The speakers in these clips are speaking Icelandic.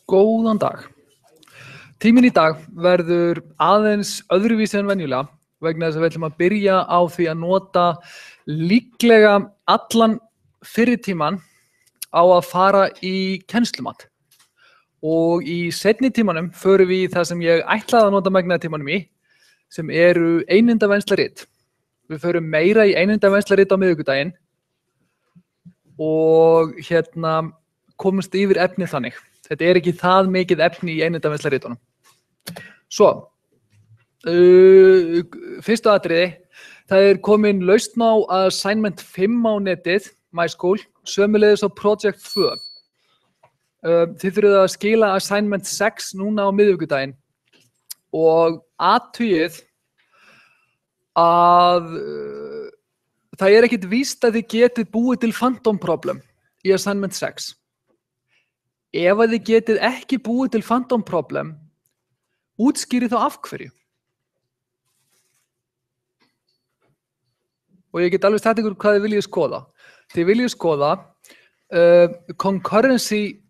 Góðan dag. Tíminn í dag verður aðeins öðruvísi en venjulega vegna þess að við ætlum að byrja á því að nota líklega allan fyrri tíman á að fara í kennslumat. Og í seinni tímanum förum við í það sem ég ætlaði að nota megnaði tímanum í, sem eru einundavenslarit. Við förum meira í einundavenslarit á miðvikudaginn og komumst yfir efnið þannig. Þetta er ekki það mikið efni í einundavenslaritunum. Svo, fyrstu atriði, það er komin lausn á assignment 5 á netið, MySchool, sömuleiðis á project 2. Þið þurfið að skila assignment 6 núna á miðvikudaginn og athugið að það er ekkit víst að þið getið búið til phantom problem í assignment 6. Ef að þið getið ekki búið til phantom problem, útskýrið þá af hverju. Og ég get alveg sagt ykkur hvað þið viljið skoða. Þið viljið skoða concurrency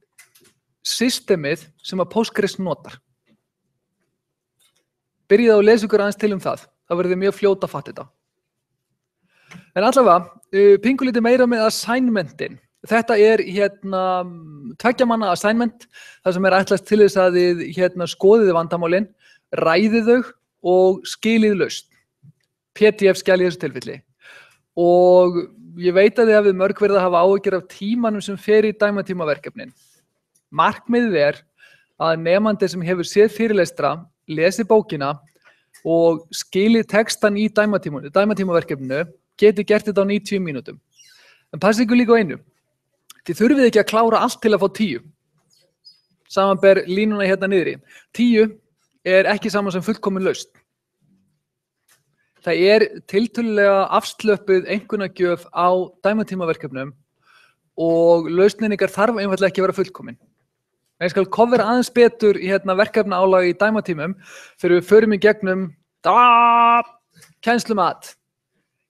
systemið sem að Postgres notar. Byrjið á að lesa ykkur aðeins til það. Það verður mjög fljótt að fatta þetta. En allavega, pingulítið meira með assignmentin. Þetta er 2 manna assignment, það sem er ætlast til þess að þið skoðið vandamálin, ræðið þau og skilið lausn. PDF-skjal í þessu tilfelli. Og ég veit að þið hafið mörg verið að hafa áhyggjur af tímanum sem fer í dæmatímaverkefnin. Markmiðið er að nemandi sem hefur séð fyrirlestra, lesi bókina og skilið textan í dæmatímaverkefninu, geti gert þetta á 90 mínútum. En passið ykkur líka á einu. Þið þurfið ekki að klára allt til að fá 10. Samanber línuna niðri. 10 er ekki saman sem fullkomin lausn. Það er tiltölulega afslöppuð einkunnagjöf á dæmatímaverkefnum og lausnin ykkar þarf einfaldlega ekki að vera fullkomin. Ég skal kofera aðeins betur í verkefnaálag í dæmatímum þegar við förum í gegnum kennslumat.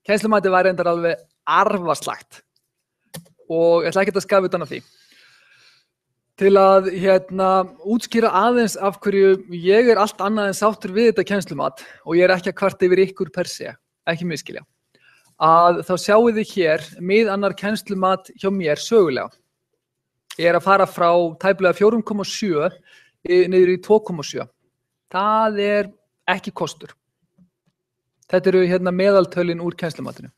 Kennslumati var reyndar alveg arfaslagt. Og ég ætla ekki að skafa utan af því. Til að útskýra aðeins af hverju ég er allt annað en sáttur við þetta kennslumat og ég er ekki að kvarta yfir ykkur per se, ekki miskilja. Að þá sjáið þið hér miðannar kennslumat hjá mér sögulega. Ég er að fara frá tæplega 4,7 niður í 2,7. Það er ekki kostur. Þetta eru meðaltölin úr kennslumatinu.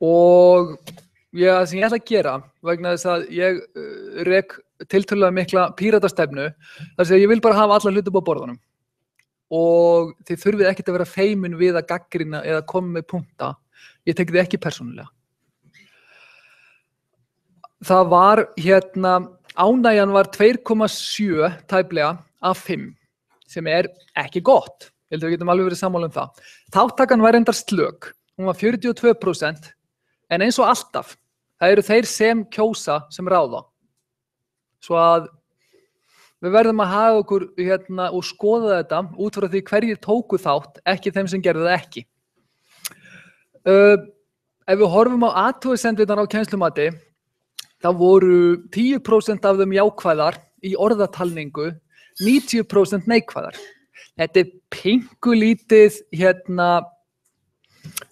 Og það sem ég ætla að gera, vegna þess að ég rek tiltölulega mikla píratastefnu, þess að ég vil bara hafa alla hluti upp á borðunum. Og þið þurfið ekkert að vera feimin við að gagnrýna eða koma með punkta. Ég tek þið ekki persónulega. Það var ánægjan var 2,7 tæplega af 5, sem er ekki gott. Ég held að við getum alveg verið sammála það. Þátttakan var reyndar slök. Hún var 42%. En eins og alltaf, það eru þeir sem kjósa sem ráða. Svo að við verðum að hafa okkur og skoða þetta út frá því hverjir tóku þátt, ekki þeim sem gerðu það ekki. Ef við horfum á athugasemdirnar á kennslumati, þá voru 10% af þeim jákvæðar í orðatalningu, 90% neikvæðar. Þetta er pingulítið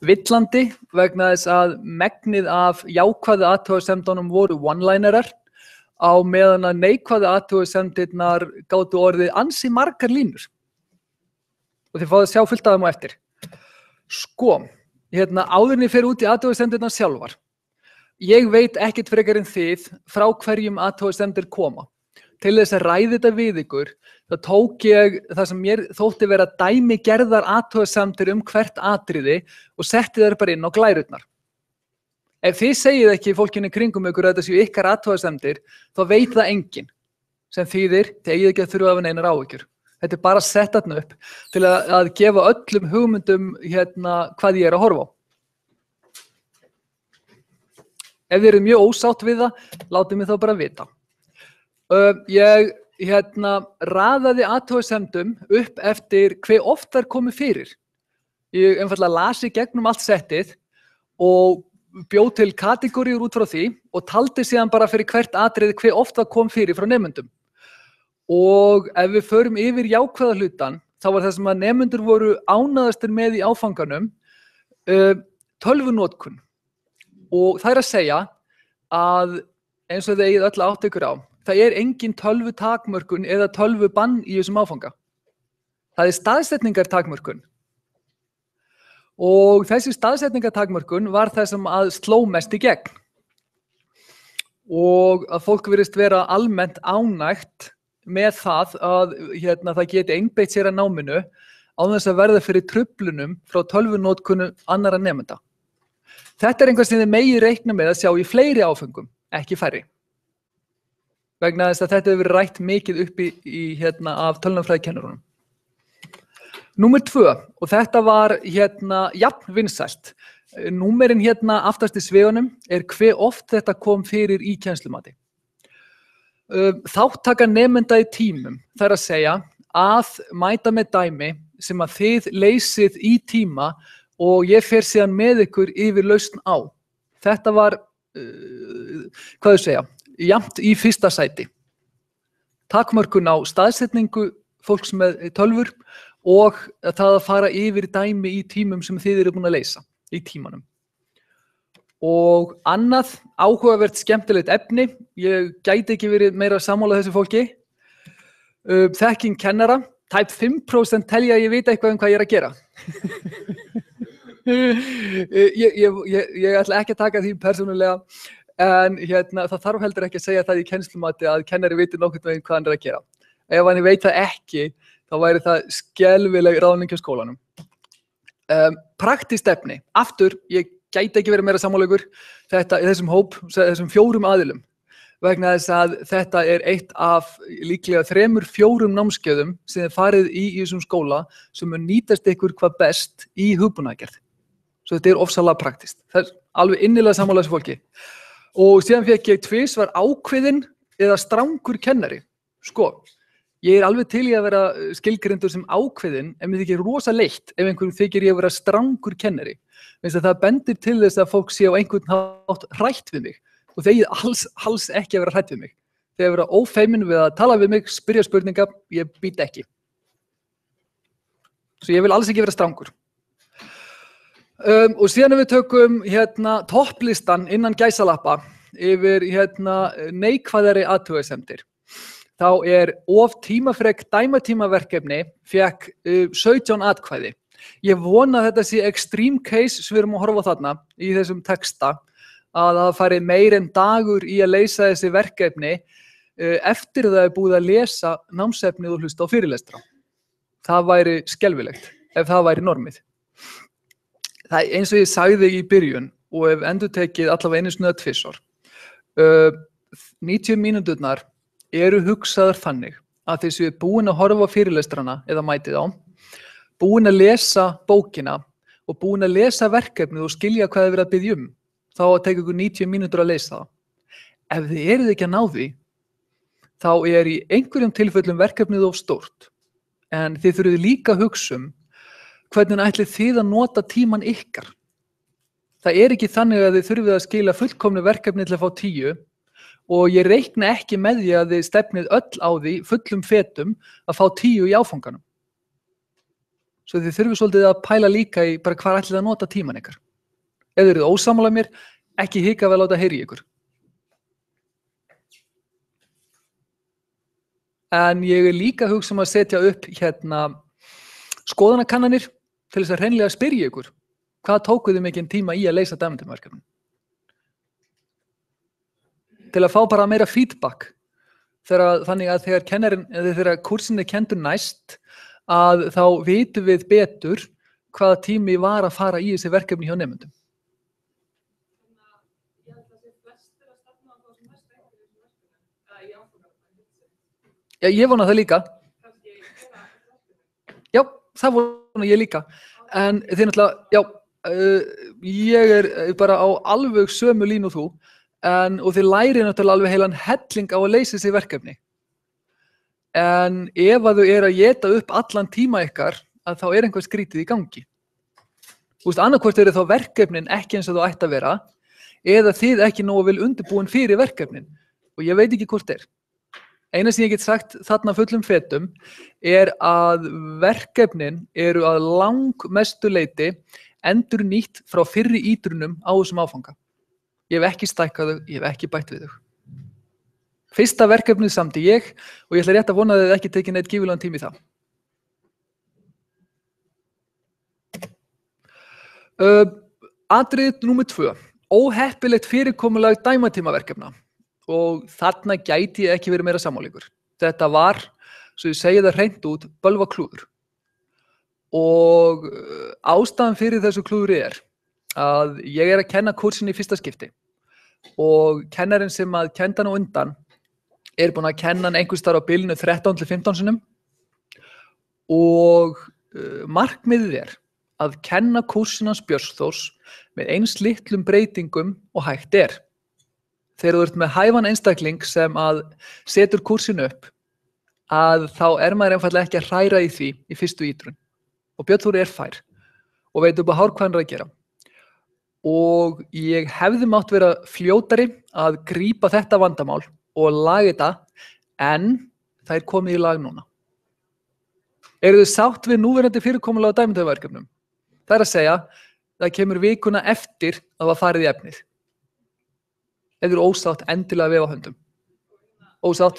villandi vegna þess að megnið af jákvæðu athugasemdunum voru one-linerar á meðan að neikvæðu athugasemdirnar gátu orðið ansi margar línur. Og þið fáið að sjá fullt af þeim á eftir. Sko, áður en ég fer út í athugasemdirnar sjálfar. Ég veit ekkert frekar en þið frá hverjum athugasemdir koma. Til þess að ræða þetta við ykkur, þá tók ég það sem mér þótti vera dæmigerðar athugasemdir hvert atriði og setti þær bara inn á glærurnar. Ef þið segið ekki fólkinu kringum ykkur að þetta séu ykkar athugasemdir, þá veit það enginn. Sem þýðir, þið eigið ekki að þurfa að hafa neinar áhyggjur. Þetta er bara að setja þarna upp til að gefa öllum hugmyndum hvað ég er að horfa á. Ef þið eru mjög ósátt við það, látið mig þá bara vita. Ég raðaði athugasemdum upp eftir hve oft þær komu fyrir. Ég einfaldlega las í gegnum allt settið og bjó til kategóriur út frá því og taldi síðan bara fyrir hvert atriði hve oft það kom fyrir frá nemendum. Og ef við förum yfir jákvæða hlutan, þá var það sem að nemendur voru ánægðastir með í áfanganum tölvunotkun. Og það að segja að eins og þið eigið öll átt ykkur á, það engin tölvutakmörkun eða tölvubann í þessum áfanga. Það staðsetningartakmörkun. Og þessi staðsetningartakmörkun var það sem að sló mest í gegn. Og að fólk virðist vera almennt ánægt með það að það geti einbeitt sér að náminu án þess að verða fyrir truflunum frá tölvunotkun annarra nemenda. Þetta einhvað sem þið megið reikna með að sjá í fleiri áföngum, ekki færri. Vegna þess að þetta hefur verið rætt mikið upp af tölvunarfræðikennurunum. Númer 2, og þetta var jafn vinsælt. Númerin aftast í svegunum hve oft þetta kom fyrir í kennslumati. Þátttaka nemenda í tímum, það að segja að mæta með dæmi sem að þið leysið í tíma og ég fer síðan með ykkur yfir lausn á. Þetta var, jafnt í fyrsta sæti. Takmörkun á staðsetningu fólks með tölvur og það að fara yfir dæmi í tímum sem þið eru búin að leysa í tímanum. Og annað áhugavert skemmtilegt efni, ég gæti ekki verið meira sammála þessu fólki. Þekking kennara, tæp 5% telja að ég veit eitthvað hvað ég að gera. Ég ætla ekki að taka því persónulega, en það þarf heldur ekki að segja það í kennslumati að kennari viti nokkurn veginn hvað hann að gera. Ef hann veit það ekki, þá væri það skelfileg ráðning hjá skólanum. Praktískt efni, aftur, ég gæti ekki verið meira sammála ykkur þessum hóp, þessum 4 aðilum, vegna þess að þetta eitt af líklega 3-4 námskeiðum sem þið farið í þessum skóla sem mun nýtast ykkur hvað best í hugbúnaðargerð. Svo þetta ofsalega praktískt. Það alveg innilega sammála þessu fólki. Og síðan fékk ég tvisvar ákveðinn eða strangur kennari. Sko, ég alveg til í að vera skilgreindur sem ákveðinn, en mér þykir rosa leitt ef einhverjum þykir ég að vera strangur kennari. Það bendir til þess að fólk sé á einhvern hátt hrætt við mig og þeir alls ekki að vera hrætt við mig. Þeir vera ófeimin við að tala við mig, spyrja spurninga, ég být ekki. Svo ég vil alls ekki vera strangur. Og síðan við tökum topplistan innan gæsalappa yfir neikvæðari athugasemdir. Þá of tímafrek dæmatímaverkefni fékk 17 atkvæði. Ég vona að þetta sé extreme case sem við erum að horfa á þarna í þessum texta, að það fari meir en dagur í að leysa þessi verkefni eftir það búið að lesa námsefnið og hlusta á fyrirlestra. Það væri skelfilegt ef það væri normið. Það eins og ég sagði í byrjun og ef endurtekið allavega einu sinni eða tvisvar. 90 mínúturnar eru hugsaðar þannig að þið séu búin að horfa á fyrirlestrana eða mætið á, búin að lesa bókina og búin að lesa verkefnið og skilja hvað þið verið að biðja þá að teka ykkur 90 mínútur að lesa það. Ef þið eruð ekki að ná því, þá í einhverjum tilfellum verkefnið of stórt, en þið þurfið líka að hugsa hvernig ætlið þið að nota tíman ykkar. Það ekki þannig að þið þurfið að skila fullkomnu verkefni til að fá 10 og ég reikna ekki með því að þið stefnið öll á því fullum fetum að fá 10 í áfanganum. Svo þið þurfið svolítið að pæla líka í bara hvað ætlið að nota tíman ykkar. Ef þið eruð ósammála mér, ekki hika vel á þetta heyri ykkur. En ég líka að hugsa að setja upp skoðanakannanir til þess að hreinlega spyrja ykkur hvað tókuð þið mikinn tíma í að leysa dæmatímaverkefnin. Til að fá bara meira feedback þannig að þegar kursin kenndur næst að þá vitum við betur hvaða tími var að fara í þessi verkefni hjá nemendum. Já, ég vona það líka. Já, það vona ég líka. En þið náttúrulega, ég bara á alveg sömu línu þú, og þið lærið náttúrulega alveg heilan helling á að leysa þessi verkefni. En ef að þau að éta upp allan tíma ykkar, að þá einhver skrítið í gangi. Annarkvort þá verkefnin ekki eins og þú ætti að vera, eða þið ekki nógu vel undirbúin fyrir verkefnin. Og ég veit ekki hvort Eina sem ég get sagt þarna fullum fetum að verkefnin eru að langmestu leyti endurnýtt frá fyrri ítrunum á þessum áfanga. Ég hef ekki stækkað þau, ég hef ekki bætt við þau. Fyrsta verkefnið samdi ég og ég ætla rétt að vona að þið ekki tekið neitt gífurlegan tíma í það. Atriði númer 2. Óheppilegt fyrirkomulag dæmatímaverkefna. Og þarna gæti ég ekki verið meira sammála ykkur. Þetta var, svo ég segi það hreint út, bölvaklúður. Og ástæðan fyrir þessu klúðri að ég að kenna kúrsinn í fyrsta skipti og kennarinn sem að kennda hann á undan búinn að kenna hann einhvers staðar á bilinu 13 til 15 sinnum og markmiðið að kenna kúrsinn hans Björns Þórs með eins litlum breytingum og hægt Þegar þú ert með hæfan einstakling sem að setur kúrsinn upp að þá maður einfaldlega ekki að hræra í því í fyrstu ítrun. Og Björn Þór fær og veit upp á hár hvað hann að gera. Og ég hefði mátt vera fljótari að grípa þetta vandamál og laga þetta en það komið í lag núna. Eru þið sátt við núverandi fyrirkomulag á dæmitöfuverkefnum? Það að segja, það kemur vikuna eftir að það farið í efnið. Ef þið eru ósátt, endilega vefa höndum. Ósátt?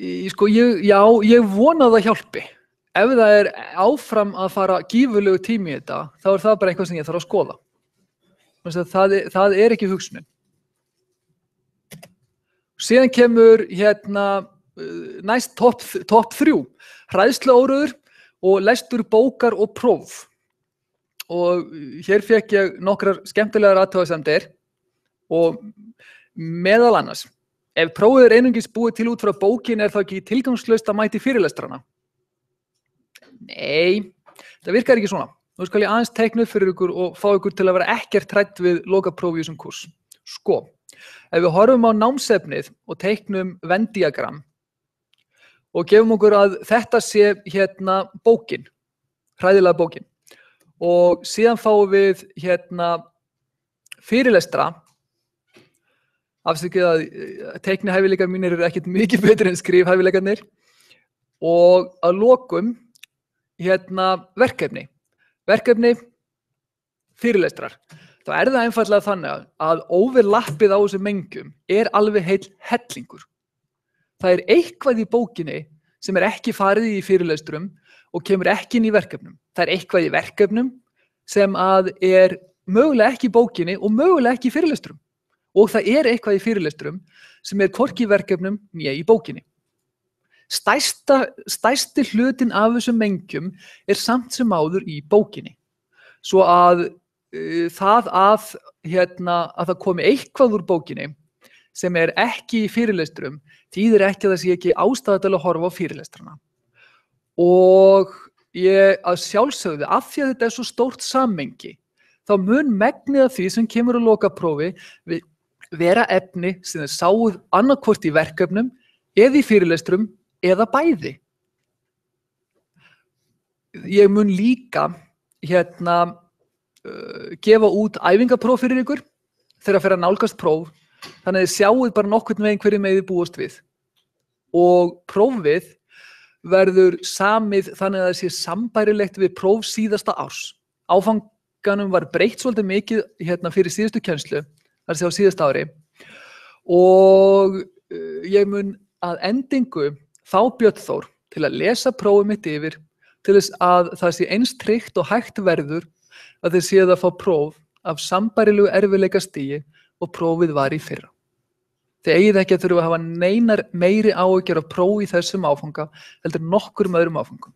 Ég vona að það hjálpi. Ef það áfram að fara gífurlegu tími í þetta, þá það bara eitthvað sem ég þarf að skoða. Það ekki hugsunin. Síðan kemur næst topp 3. Hræðsluóróður og lestur bókar og próf. Og hér fékk ég nokkrar skemmtilegar athugasemdir og meðal annars, ef prófið einungis búið til út frá bókinni þá ekki tilgangslaust að mæti fyrirlestrana? Nei, það virkar ekki svona. Nú skal ég aðeins teikna upp fyrir ykkur og fá ykkur til að vera ekkert hrædd við lokaprófi í þessum kúrs. Sko, ef við horfum á námsefnið og teiknum Venn-diagram og gefum okkur að þetta sé bókin, hræðilega bókin. Og síðan fáum við fyrirlestra. Afsakið að teiknihæfileikar mínir eru ekkert mikið betri en skrifhæfileikarnir. Og að lokum verkefni. Verkefni, fyrirlestrar. Þá það einfaldlega þannig að overlappið á þessum mengjum alveg heill hellingur. Það eitthvað í bókinni sem ekki farið í fyrirlestrum og kemur ekki inn í verkefnum. Það eitthvað í verkefnum sem að mögulega ekki í bókinni og mögulega ekki í fyrirlestrum. Og það eitthvað í fyrirlestrum sem hvorki í verkefnum né í bókinni. Stærsti hlutin af þessum mengjum samt sem áður í bókinni. Svo að að það komi eitthvað úr bókinni sem ekki í fyrirlestrum þýðir ekki að það sé ekki ástæða til að horfa á fyrirlestrana. Og ég að sjálfsögðu, af því að þetta svo stórt sammengi, þá mun megnið af því sem kemur á lokaprófi vera efni sem þið sáuð annaðhvort í verkefnum eða í fyrirlestrum eða bæði. Ég mun líka gefa út æfingapróf fyrir ykkur þegar fer að nálgast próf, þannig að þið sjáuð bara nokkurn veginn hverju megið búast við. Og prófið verður samið þannig að það sé sambærilegt við próf síðasta árs. Áfanganum var breytt svolítið mikið fyrir síðustu kennslu, þar sé á síðasta ári. Og ég mun að endingu fá Björn Þór til að lesa prófið mitt yfir til þess að það sé eins tryggt og hægt verður að þið séð að fá próf af sambærilegu erfiðleikastigi og prófið var í fyrra. Þið eigið ekki að þurfa að hafa neinar meiri áhyggjur af prófi í þessum áfanga heldur nokkurum öðrum áfangum.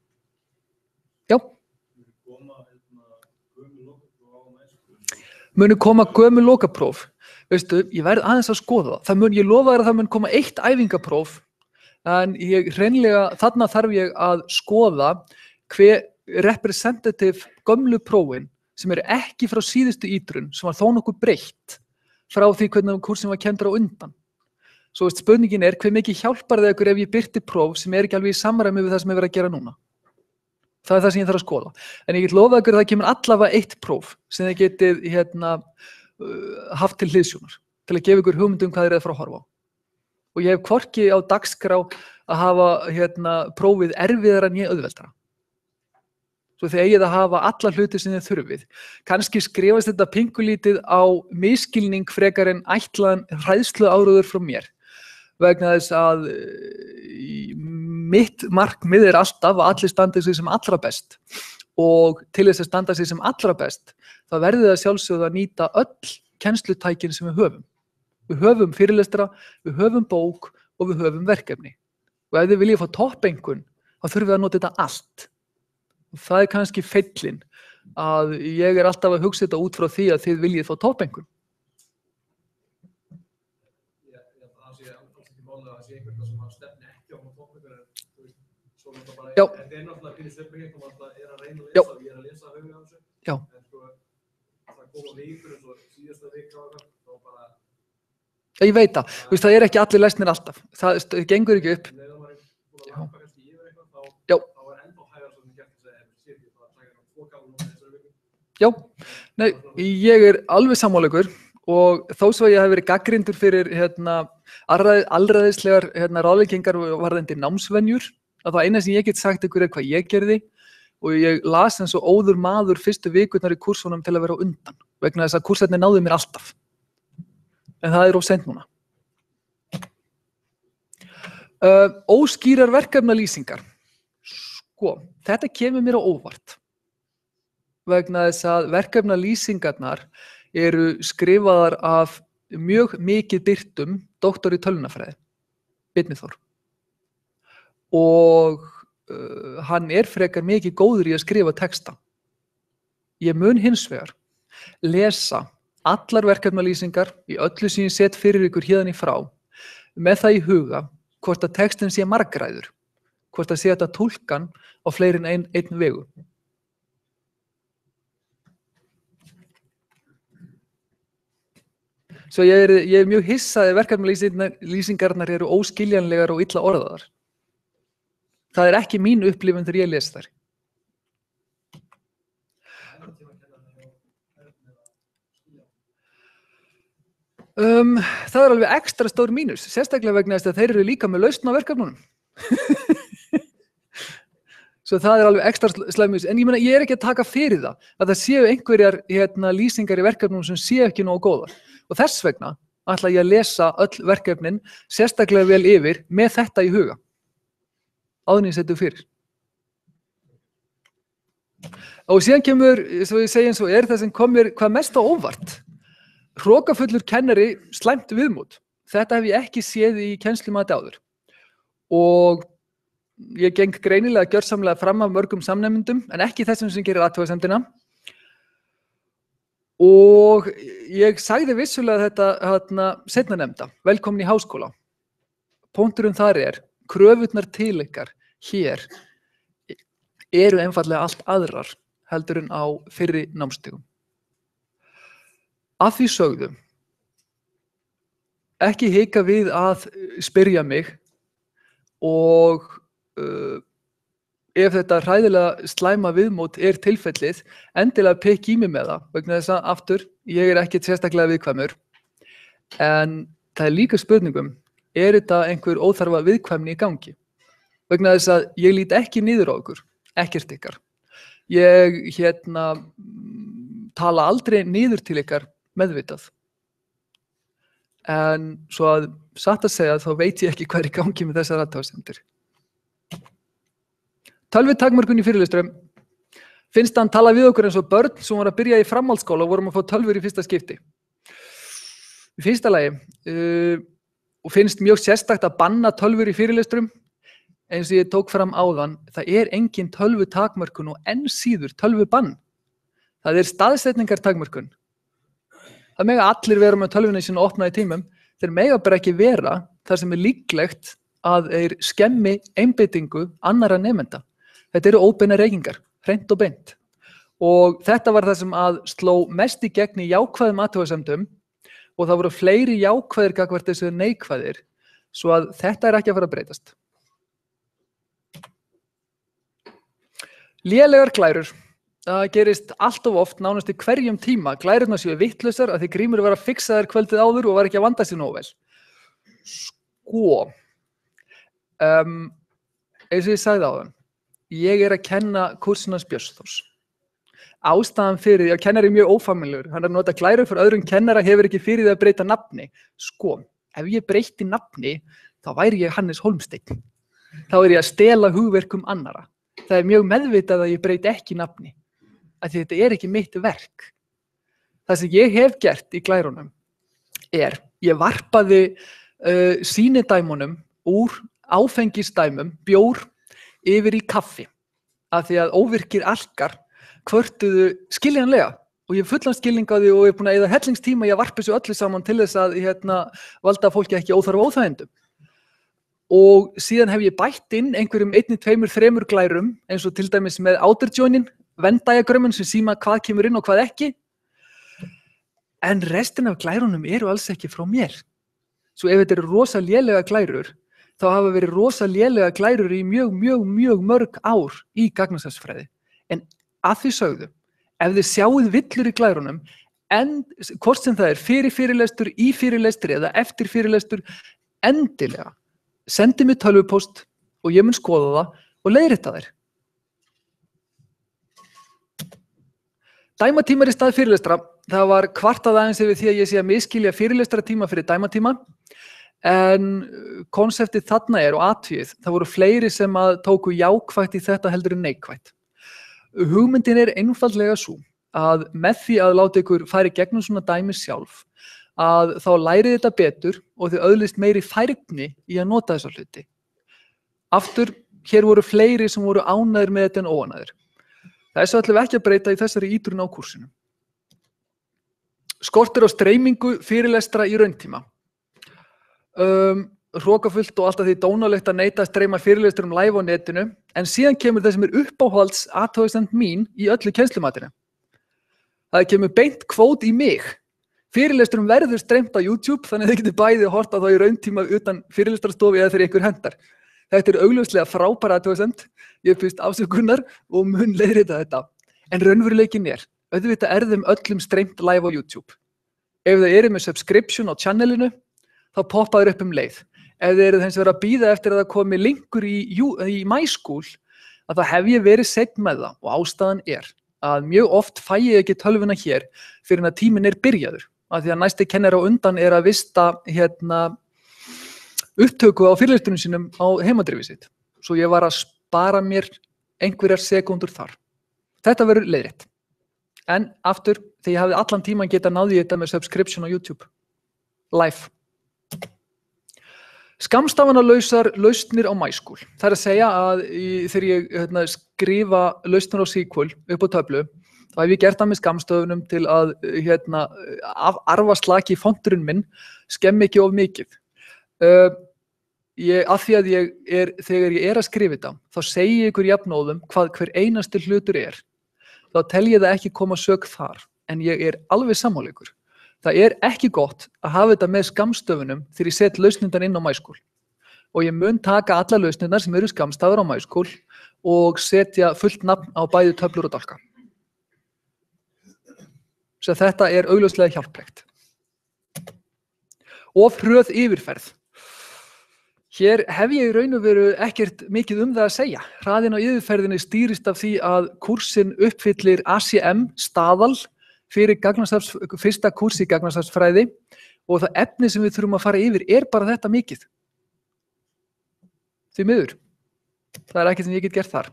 Já? Munu koma gömul lokapróf. Veistu, ég verð aðeins að skoða það. Ég lofa þér að það mun koma eitt æfingapróf, en þarna þarf ég að skoða hver representative gömlu prófin sem ekki frá síðustu ítrun, sem var þó nokkuð breytt frá því hvernig kúrsinn var kenndur á undan. Svo spurningin hve mikið hjálpar það ykkur ef ég birti próf sem ekki alveg í samræmi við það sem verið að gera núna. Það það sem ég þarf að skoða. En ég get lofað ykkur að það kemur allavega eitt próf sem þið getið haft til hliðsjónar. til að gefa ykkur hugmynd hvað þið að fara að horfa á. Og ég hef hvorki á dagskrá að hafa prófið erfiðara né auðveldara. Svo þið eigið að hafa alla hluti sem þið þurfið. Kannski skrifast þetta pingulítið á misskilning frekar en ætlaðan hræðslu áróður frá mér. Vegna þess að mitt markmið alltaf að allir standa sig sem allra best. Og til þess að standa sig sem allra best, þá verðið að sjálfsögðu að nýta öll kennslutækin sem við höfum. Við höfum fyrirlestra, við höfum bók og við höfum verkefni. Og ef þið viljið fá toppeinkunn, þá þurfum við að nota þetta allt. Og það er kannski feillinn að ég er alltaf að hugsa þetta út frá því að þið viljið fá toppeinkunn. Það sé alls ekki málega að sé einhvern sem stefni ekki á toppeinkunn, svo bara, Já. þetta er náttúrulega fyrir svefningum og alltaf er að reyna að lesa og ég er að lesa höfuð á þessu. Já. En það koma vikur eins og síðasta vika og þá bara... Ég veit það. Það er ekki allir lesnir alltaf. Það gengur ekki upp. Þegar maður er búin að lappa kannski yfir eitthvað, Já. þá er ennþá hægar sem þið gert að segja, sér ekki það að taka tvo gáfum á þessari viku. Já, nei, ég er alveg sammála ykkur og þó svo ég hef verið gagnrýndur fyrir alræðislegar ráðleggingar varðandi námsvenjur, að það eina sem ég get sagt ykkur hvað ég gerði og ég las eins og óður maður fyrstu vikurnar í kursunum til að vera á undan, vegna þess að kursarnir náðu mér alltaf. En það er of seint núna. Óskýrar verkefnalýsingar. Sko, þetta kemur mér á óvart. Vegna þess að verkefnalýsingarnar eru skrifaðar af mjög mikið birtum doktor í tölvunarfræði, Birnir Þór. Og hann er frekar mikið góður í að skrifa texta. Ég mun hins vegar lesa allar verkefnalýsingar í öllu sem ég set fyrir ykkur héðan í frá með það í huga hvort að textin sé margræður, hvort að sé þetta túlkan á fleiri en einn vegu. Svo ég er mjög hissað ef verkefnalýsingarnar eru óskiljanlegar og illa orðaðar. Það er ekki mín upplifun þegar ég les þær. Það er alveg ekstra stór mínus, sérstaklega vegna þess að þeir eru líka með lausn á verkefnunum. Svo það er alveg ekstra slæmur. En ég meina, ég er ekki að taka fyrir það að séu einhverjar lýsingar í verkefnunum sem séu ekki nógu góðar. Og þess vegna ætla ég að lesa öll verkefnin sérstaklega vel yfir með þetta í huga. Áður en ég seti fyrir. Og síðan kemur, svo ég segi eins og það sem kom mér hvað mest á óvart. Hrokafullur kennari slæmt viðmót. Þetta hef ég ekki séð í kennslumati áður. Og ég geng greinilega gjörsamlega fram af mörgum samnemyndum, en ekki þessum sem gerir athugasemdina. Og ég sagði vissulega þetta seinna nefnda, velkomin í háskóla. Punkturinn þar er, kröfurnar til ykkar hér eru einfaldlega allt aðrar heldur en á fyrri námstigum. Að því sögðu, ekki hika við að spyrja mig og ef þetta hræðilega slæma viðmót er tilfellið, endilega pikk í mig með það, vegna þess að aftur, ég er ekkert sérstaklega viðkvæmur, en það er líka spurningum, er þetta einhver óþarfa viðkvæmni í gangi? Vegna þess að ég lít ekki niður á ykkur, ekkert ykkar. Ég tala aldrei niður til ykkar meðvitað. En svo að satt að segja þá veit ég ekki hvað er í gangi með þessar athugasemdir. Tölvutakmörkun í fyrirlestrum. Finnst hann tala við okkur eins og börn sem voru að byrja í framhaldsskóla og vorum að fá tölvur í fyrsta skipti. Í fyrsta lagi, og finnst mjög sérstakt að banna tölvur í fyrirlestrum, eins og ég tók fram áðan, það er engin tölvutakmörkun og enn síður tölvubann. Það er staðsetningartakmörkun. Það mega allir vera með tölvunni sína opnað í tímum, þeir mega bara ekki vera þar sem er líklegt að þeir skemmi einbeitingu annarra nemenda. Þetta eru óbeina reykingar, hreint og beint. Og þetta var það sem að sló mest í gegn í jákvæðum athugasemdum og það voru fleiri jákvæðir gagnvart þessu neikvæðir, svo að þetta er ekki að fara að breytast. Lélegar glærur. það gerist allt of oft, nánast í hverjum tíma, glærurnar séu vittlausar að því Grímur var að fixa þær kvöldið áður og var ekki að vanda sig nógu vel. Sko, eins og ég sagði áðan, ég að kenna kúrsinn hans Björns Þórs. Ástæðan fyrir því að kennari er mjög ófamilur, hann að nota glærur fyrir öðrum kennara hefur ekki fyrir því að breyta nafni. Sko, ef ég breyti nafni, þá væri ég Hannes Hólmsteinn. Þá ég að stela hugverkum annara. Það er mjög meðvitað að ég breyti ekki nafni, af því þetta er ekki mitt verk. Það sem ég hef gert í glærunum ég varpaði sýnidæmunum úr áfengisdæmum, bjór, yfir í kaffi, af því að óvirkir alkar kvörtuðu skiljanlega og ég hef fullan skilning á því og ég er búin að eyða hellingstíma í að varpa þessu öllu saman til þess að valda fólki ekki óþarfa óþægindum. Og síðan hef ég bætt inn einhverjum 1, 2, 3 glærum eins og til dæmis með outer joinin, Venn-diagrammin sem sýna hvað kemur inn og hvað ekki. En restin af glærunum eru alls ekki frá mér. Svo ef þetta eru rosa lélega glærur, þá hafa verið rosa lélega glærur í mjög mörg ár í gagnasafnsfræði. En að því sögðu, ef þið sjáið villur í glærunum, en hvort sem það er fyrir fyrirlestur, í fyrirlestur eða eftir fyrirlestur, endilega sendi mér tölvupóst og ég mun skoða það og leiðrétta þær. Dæmatímar í stað fyrirlestra, það var kvartað aðeins yfir því að ég sé að misskilja fyrirlestratíma fyrir dæmatíma, en konseptið þarna og athugið, það voru fleiri sem að tóku jákvætt í þetta heldur en neikvætt. Hugmyndin einfaldlega sú að með því að láta ykkur fara í gegnum svona dæmi sjálf, að þá lærið þetta betur og þið öðlist meiri færni í að nota þessa hluti. Aftur, hér voru fleiri sem voru ánægðir með þetta en óánægðir. Þessu ætlum við ekki að breyta í þessari ítrun á kúrsinu. Skortur á streymingu fyrirlestra í rauntíma. Hrókafullt og alltaf því dónalegt að neita að streyma fyrirlestur live á netinu, en síðan kemur það sem uppáhalds athugasemd mín í öllu kennslumatinu. Það kemur beint kvót í mig. Fyrirlesturum verður streymt á YouTube, þannig að þið getur bæði að horta þá í rauntíma utan fyrirlestarstofu eða þegar ykkur hendar. Þetta er augljóslega frábær athugasemd, ég biðst afsökunar og mun leiðrétta þetta. En raunveruleikinn auðvitað þeim öllum streymt live á YouTube. Ef það eru með subscription á channelinu, þá poppa þér upp leið. Ef þið eru þess að vera að bíða eftir að það komi linkur í MySchool, að þá hef ég verið seinn með það og ástæðan að mjög oft fæ ég ekki tölvuna hér fyrir að tíminn byrjaður. Af því að næsti kennari á undan að vista upptöku á fyrirlesturinn sínum á heimadrifið sitt. Svo ég var að spara mér einhverjar sekúndur þar. Þetta verður leiðrétt. En aftur, þegar ég hafði allan tíman getað náði þetta með subscription á YouTube. Live. Skammstafanalausar lausnir á MySchool. Það að segja að þegar ég skrifa lausnir á SQL upp á töflu, þá hef ég gert það með skammstöfunum til að arfa slaki fonturinn minn skemmi ekki of mikið. Af því að þegar ég að skrifa þetta, þá segi ég ykkur jafnóðum hvað hver einasti hlutur þá tel ég það ekki koma sök þar, en ég alveg sammála ykkur. Það ekki gott að hafa þetta með skammstöfunum þegar ég set lausnirnar inn á MySchool. Og ég mun taka alla lausnirnar sem eru skammstafur á MySchool og setja fullt nafn á bæði töflur og dálka. Svo þetta augljóslega hjálplegt. Of hröð yfirferð. Hér hef ég í raun og veru ekkert mikið það að segja. Hraðinn á yfirferðinni stýrist af því að kúrsinn uppfyllir ACM staðal fyrir fyrsta kúrs í gagnasafnsfræði og það efni sem við þurfum að fara yfir bara þetta mikið. Því miður. Það ekkert sem ég get gert þar.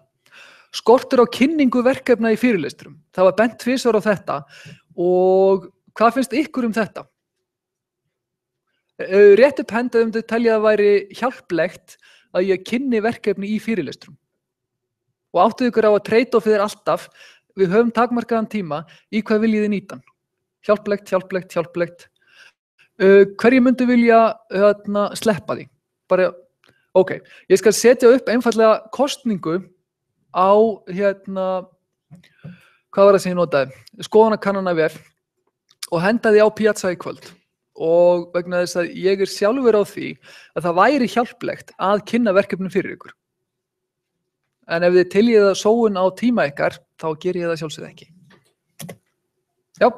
Skortur á kynningu verkefna í fyrirlesturum. Það var bent tvisvar á þetta og hvað finnst ykkur þetta? Rétt upp hendi þau telja að væri hjálplegt að ég kynni verkefni í fyrirlesturum. Og áttu ykkur á að trade-offið alltaf, við höfum takmarkaðan tíma, í hvað viljið þið nýta hann? Hjálplegt. Hverju myndu vilja sleppa því? Bara, ok, ég skal setja upp einfallega kostningu á, hvað var það sem ég notaði? Skoðanakannana vef og henda því á Piazza í kvöld. Og vegna þess að ég sjálfur á því að það væri hjálplegt að kynna verkefni fyrir ykkur. En ef þið tiljið að sóun á tíma ykkar, þá ger ég það sjálfsögðu ekki. Já.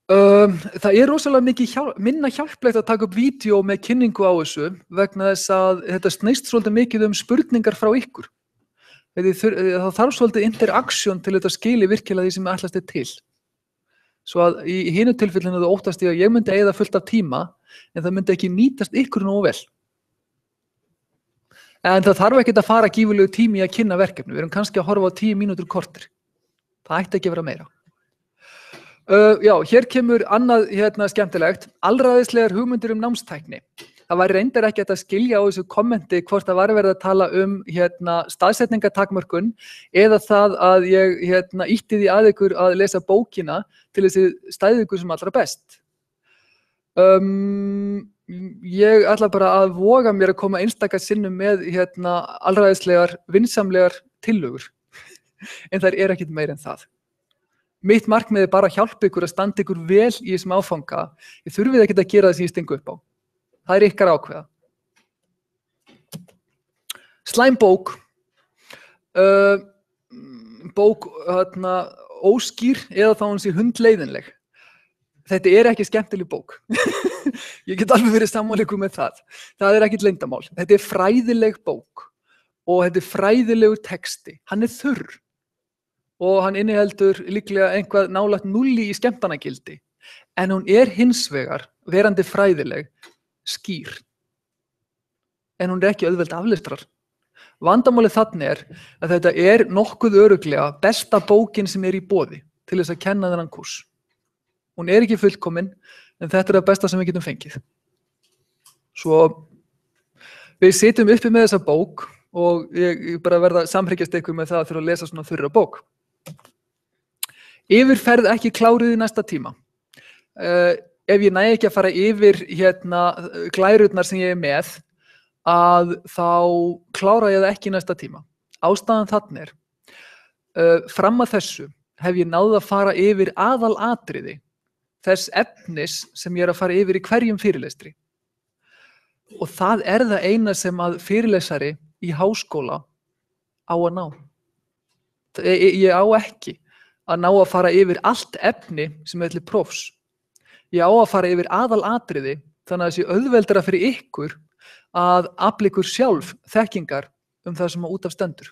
Það er rosalega mikið minna hjálplegt að taka upp vídeo með kynningu á þessu vegna þess að þetta snýst svolítið mikið spurningar frá ykkur. Það þarf svolítið interaction til þetta skili virkilega því sem ætlast til. Svo að í hinu tilfellinu þú óttast ég að ég myndi eyða fullt af tíma en það myndi ekki nýtast ykkur nógu vel. En það þarf ekkert að fara gífurlegu tími í að kynna verkefni. Við erum kannski að horfa á 10 mínútur korter. Það ætti ekki að vera meira. Já, hér kemur annað skemmtilegt. Alræðislegar hugmyndir námstækni. Það var reyndar ekki að skilja á þessu kommenti hvort það var verið að tala staðsetningatakmörkun eða það að ég ýtti því að ykkur að lesa bókina til þessi stæði ykkur sem allra best. Ég ætla bara að voga mér að koma einstaka sinnum með alræðislegar, vinsamlegar tillögur. En þær ekkert meira en það. Mitt markmið bara að hjálpa ykkur að standa ykkur vel í þessum áfanga. Ég þurfið ekkert að gera það sem ég stingu upp á. Það ykkar ákveða. Slæm bók. Bók óskýr eða þá hún sé hundleiðinleg. Þetta ekki skemmtileg bók. Ég get alveg verið sammála ykkur með það. Það ekkert leyndamál. Þetta fræðileg bók og þetta fræðilegur texti. Hann þurr. Og hann inniheldur líklega eitthvað nálægt 0 í skemmtanagildi. En hún hins vegar, verandi fræðileg, skýr. En hún ekki auðveld aflestrar. Vandamálið þannig að þetta nokkuð örugglega besta bókin sem í boði til þess að kenna þennan kúrs. Hún ekki fullkomin, en þetta það besta sem við getum fengið. Svo við sitjum uppi með þessa bók og ég bara verða að samhryggja ykkur með það að þurfa að lesa svona þurra bók. Yfirferð ekki kláruð í næsta tíma. Ef ég næ ekki að fara yfir glærurnar sem ég með, að þá klára ég það ekki í næsta tíma. Ástæðan þannig fram að þessu hef ég náð að fara yfir aðalatriði þess efnis sem ég að fara yfir í hverjum fyrirlestri. Og það það eina sem að fyrirlesari í háskóla á að ná. Ég á ekki að ná að fara yfir allt efni sem til prófs. Ég á að fara yfir aðalatriði þannig að það sé auðveldara fyrir ykkur að afla ykkur sjálf þekkingar það sem út af stendur.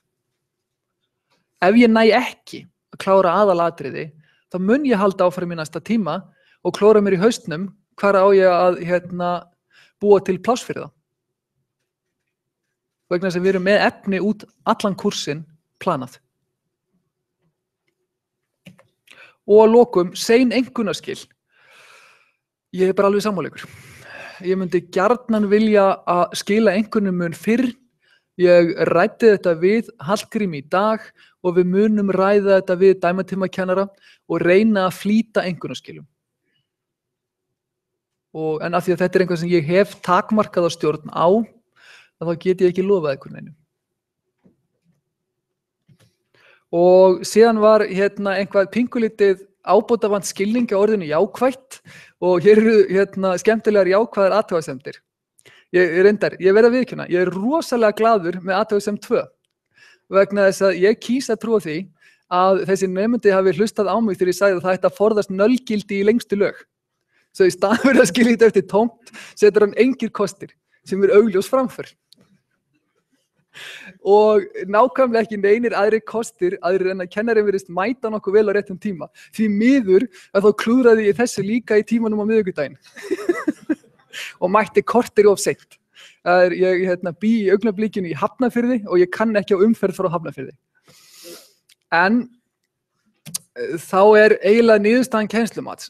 Ef ég næ ekki að klára aðalatriði, þá mun ég halda áfram í næsta tíma og klóra mér í haustnum hvar á ég að búa til pláss fyrir það. Vegna þess að við erum með efni út allan kúrsinn planað. Og að lokum, sein einkunnarskil. Ég bara alveg sammála ykkur. Ég myndi gjarnan vilja að skila einkunnum mun fyrr. Ég ræddi þetta við Hallgrím í dag og við munum ræða þetta við dæmatímakennara og reyna að flýta einkunnarskilum. En af því að þetta eitthvað sem ég hef takmarkaða stjórn á, þá get ég ekki lofað ykkur neinu. Og síðan var eitthvað pingulítið ábótavant skilning á orðinu jákvætt og hér skemmtilegar jákvæðar athugasemdir. Ég verð að viðurkenna, ég rosalega glaður með athugasem 2 vegna þess að ég kýs að trúa því að þessi nemendi hafi hlustað á mig þegar ég sagði að það ætti að forðast nullgildi í lengstu lög. Svo í stað fyrir að skilja þetta eftir tómt setur hann engir kostir sem augljós framför. Og nákvæmlega ekki neinir aðrir kostir aðrir en að kennarinn virðist mæta nokkuð vel á réttum tíma. Því miður að þá klúðraði ég þessu líka í tímanum á miðvikudaginn. Og mætti korter of seint. Ég bý í augnablikinu í Hafnarfirði og ég kann ekki á umferð frá Hafnarfirði. En þá eiginlega niðurstaðan kennslumats.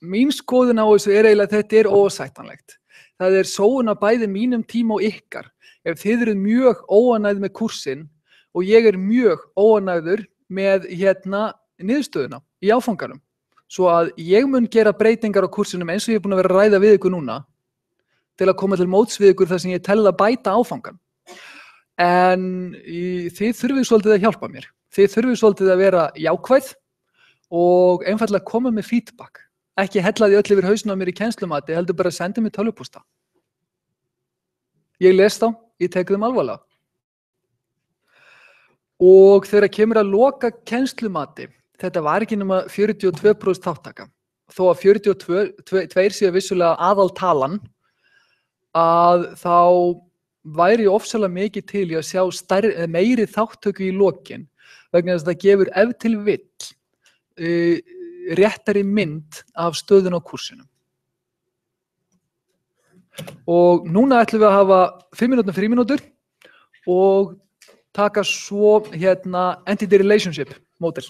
Mín skoðun á þessu eiginlega að þetta óásættanlegt. Það sóun að bæði mínum tíma og ykkar. Ef þið eruð mjög óánægð með kúrsinn og ég mjög óánægður með niðurstöðuna í áfanganum, svo að ég mun gera breytingar á kúrsinum eins og ég búin að vera að ræða við ykkur núna til að koma til móts við ykkur þar sem ég tel að bæta áfangan. En þið þurfið svolítið að hjálpa mér. Þið þurfið svolítið að vera jákvæð og einfaldlega koma með feedback. Ekki hella því öll yfir hausinn á mér í kennslumati, heldur bara að senda mér tölvupósta. Ég les þá, ég tek þeim alvarlega. Og þegar kemur að loka kennslumati, þetta var ekki nema 42% þáttaka. Þó að 42 séu vissulega aðaltalan, að þá væri ofsalega mikið til í að sjá meiri þáttöku í lokin, vegna þess að það gefur ef til vill réttari mynd af stöðun á kúrsinum. Og núna ætlum við að hafa 5 mínútur frí mínútur og taka svo entity relationship model.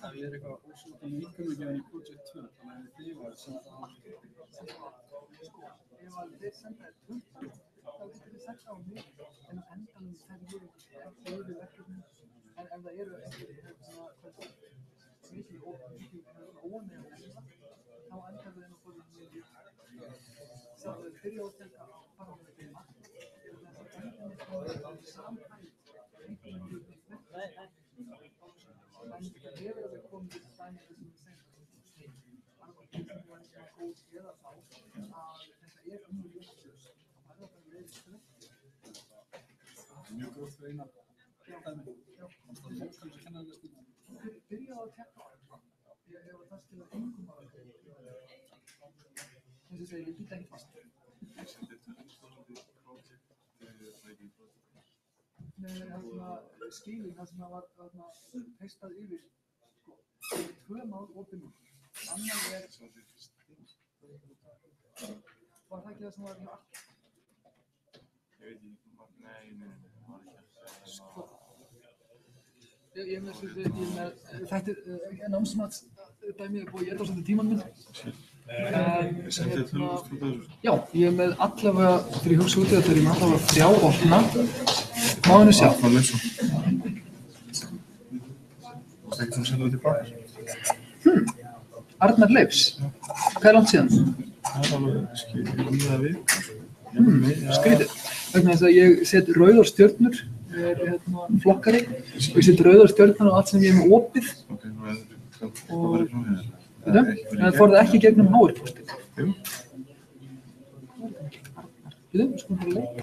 Það eitthvað ósvölda líkamugjöfin í project 2, þannig að þið var sem það Ef að þeir senda þér punktar, þá getur þið sett á mig, en á endanum þegar ég yfir verkefnin, en ef það eru mikið óanægja þá endar við að fóra mikið. Þá byrja á þetta bara með þeim mjög gróft fyrir eina dæmi. Það er kannski að kenna þetta stíma. Byrja á að tekka ef það skilja engum að eins og segir, ég býta ekki fast. Með skilin það sem var testað yfir tvö mál opið mál. Annar var það ekki það sem var allt? Ég veit ekki, nei, Ég er með þetta námsmatsdæmi búið ég svolítið tímann minn. Já, ég er með allavega, þegar ég hugsa út í þetta, ég með allavega 3 opna. Má henni sjá. Það ekki sem senda það tilbaka? Arnar Leifs. Hvað er langt síðan? Það er alveg það við. Skrítið. Vegna þess að ég set rauðar stjörnur, ég er flokkari, og ég set rauðar stjörnur á allt sem ég er með opið. En það fór það ekki gegnum HR-postið. Jú. Sko bara leik.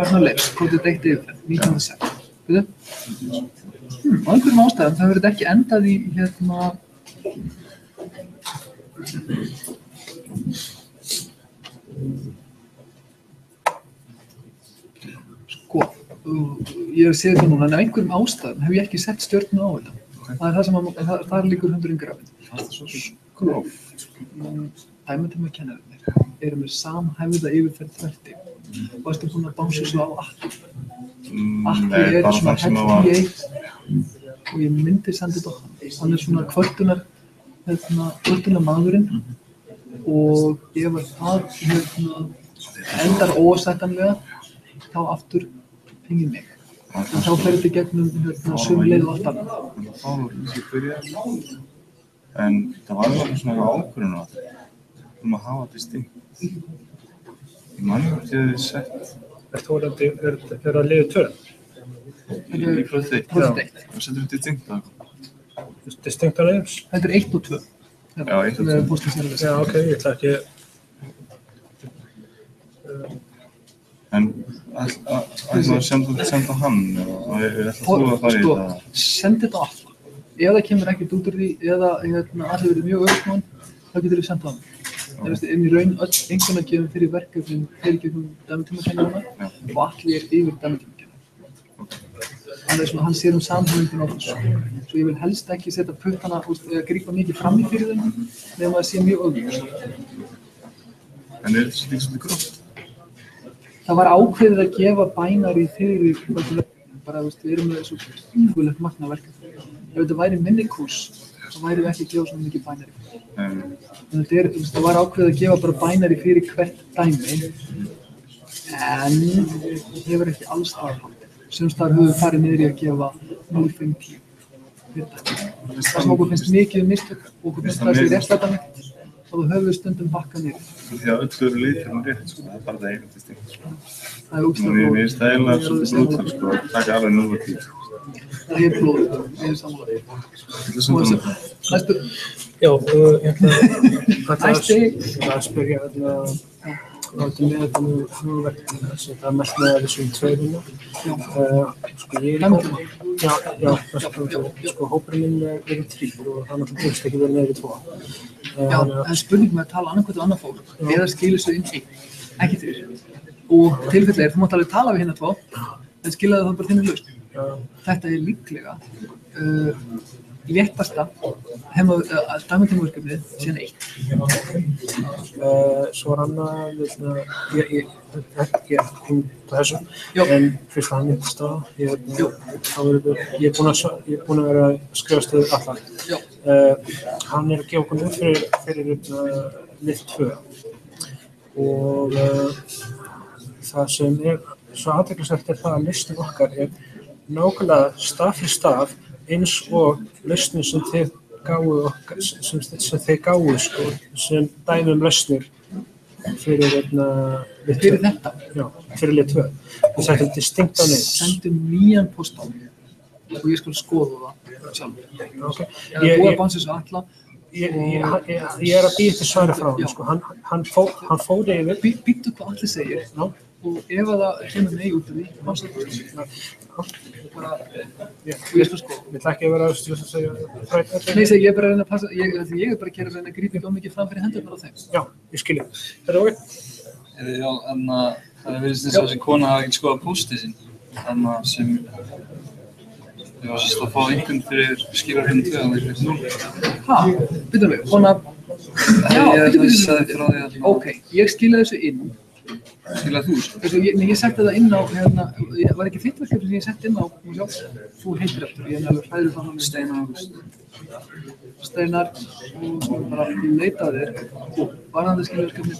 Arnar Leifs, kótið deitt yfir 1906. Á einhverjum ástæðum það verður ekki endað í Sko, ég er að segja það núna, en af einhverjum ástæðum hef ég ekki sett stjörnu á þetta. Það er það sem það líkur hundurinn grafinn. Sko, dæmitímakennararnir eru með samhæfða yfirferð þverti. Og ertu búin að bánsa svo á Atli. Atli er svona held í eitt og ég myndi senda þetta á hann. Hann er svona kvörtunar maðurinn og ef það endar ósættanlega þá aftur hengið mig. En þá fer þetta gegnum sömu leið og allt annað. Þá var ekki byrjað. En það var alveg svona ákvörðun á þetta. Að hafa distinkt. Ég man ekki að þið sett. Er það liðið 2? Í project 1. Það setur við distinkt á það. Distinkt á Leifs? Þetta er 1 og 2. Já, 1 og 2. Já, ok, ég ætla ekki. En ætla að senda hann og ætla þú að fara í það? Send þetta á alla. Ef það kemur ekkert út úr því eða allir verið mjög örfnón, þá getur við senda á hann. En í raun öll einkunnagjöfum fyrir verkefnin fyrir gegnum dæmitímakennarana og allir er yfir dæmitímakennarana. Hann sér samhengin á þessu. Svo ég vil helst ekki setja puttana eða grípa mikið fram í fyrir þeim nema það sé mjög augljóst. En þetta svolítið gróft? Það var ákveðið að gefa binary fyrir bara við erum með svo yfirlegt magna verkefni. Ef þetta væri minni kúrs, þá væri við ekki að gefa svo mikið binary. Það var ákveðið að gefa bara binary fyrir hvert dæmi en hefur ekki alls staðar. Sums staðar höfum við farið niður í að gefa 0,5 það sem okkur finnst mikið mistök og okkur finnst það sem réttlætanlegt og þú höfum við stundum bakkað niður. Því að öll eru litur rétt, sko, það er bara það einandi sting. Það er ógeðslega Mér finnst það eiginlega svolítið brútal, sko, að taka alveg 0,10. Það er blóð, ég er sammála. Næstu. Já, ég ætla Næsti. að spyrja með þetta verkefni sem það er mest með þessum tveiruna. Sko ég hópurinn minn er 3 og það náttúrulega tekst ekki verið niður í 2. Já, en spurning með að tala annað annað fólk eða skilur svo inn ekki 3. Og tilfelli þú mátt alveg tala við hérna 2 en skilja það bara þinni laust. Þetta er líklega léttasta dæmitímaverkefnið síðan 1. Svo var annað, ég kom til þessu, en fyrst að hann er til stað, ég er búinn að vera að skrifa stöðu allar. Hann er að gefa okkur fyrir lið 2 og það sem er svo athyglisvert er það að listin okkar er nákvæmlega staf fyrir staf eins og lausnir sem þeir gáfu sko, sem dæmi lausnir fyrir Fyrir þetta? Já, fyrir lið 2. Við settum distinct á neitt. Sendum nýjan post á mig og ég skal skoða það sjálfur. Okay. Ég er búið að bansa þessu alla. Ég er að býða til svari frá hann, sko. Hann fór yfir. Býttu hvað allir segir. Já. Og ef það kemur nei út af því, bansa það. Ég skal skoða. Ég ætla ekki að vera að segja Nei, ég er bara að reyna að passa, ég er bara að reyna að grípa ekki of mikið fram fyrir hendurnar á þeim. Já, ég skilji. Þetta er ok? Já, en það virðist eins og þessi kona hafi ekki skoðað póstið sín. Sem ég var sérst að fá einhvern fyrir skýrar hérna 2 að það er 0. Hæ? Býtum við, kona... Já, býtum. Ok, ég skilja þessu inn. Skilja þú þessu? Ég setti það inn á, var ekki fyrstverkefni sem ég setti inn á, þú heitir eftir, ég er alveg hræður frá hann. Steinar, og svo bara leita að þér, varðandi skiljaverkefni.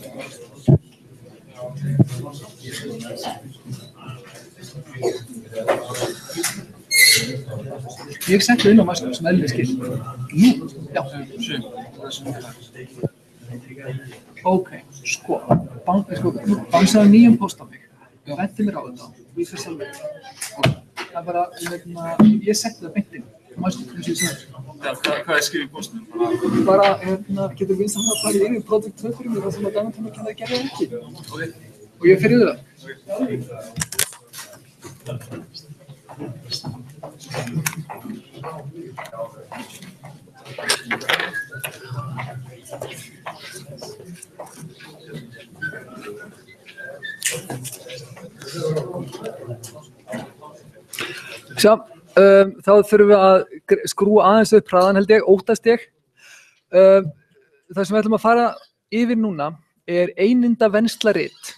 Ég setti inn á maskum sem Elvi skil. Já. Ok, sko, bansaði nýjan post á mig, vendi mér á þetta og ég fyrir sjálf veit. Það er bara, ég setti það beint inn, eins og ég sagði. Hvað er skrifið í postinu? Bara, getur við saman að fara yfir produkt 2 fyrir mig þar sem að dæmatíma kenna að gera ekki. Og ég fyrir það. Sjá, þá þurfum við að skrúa aðeins upp hraðan held ég, óttast ég. Það sem við ætlum að fara yfir núna er einindavenslarit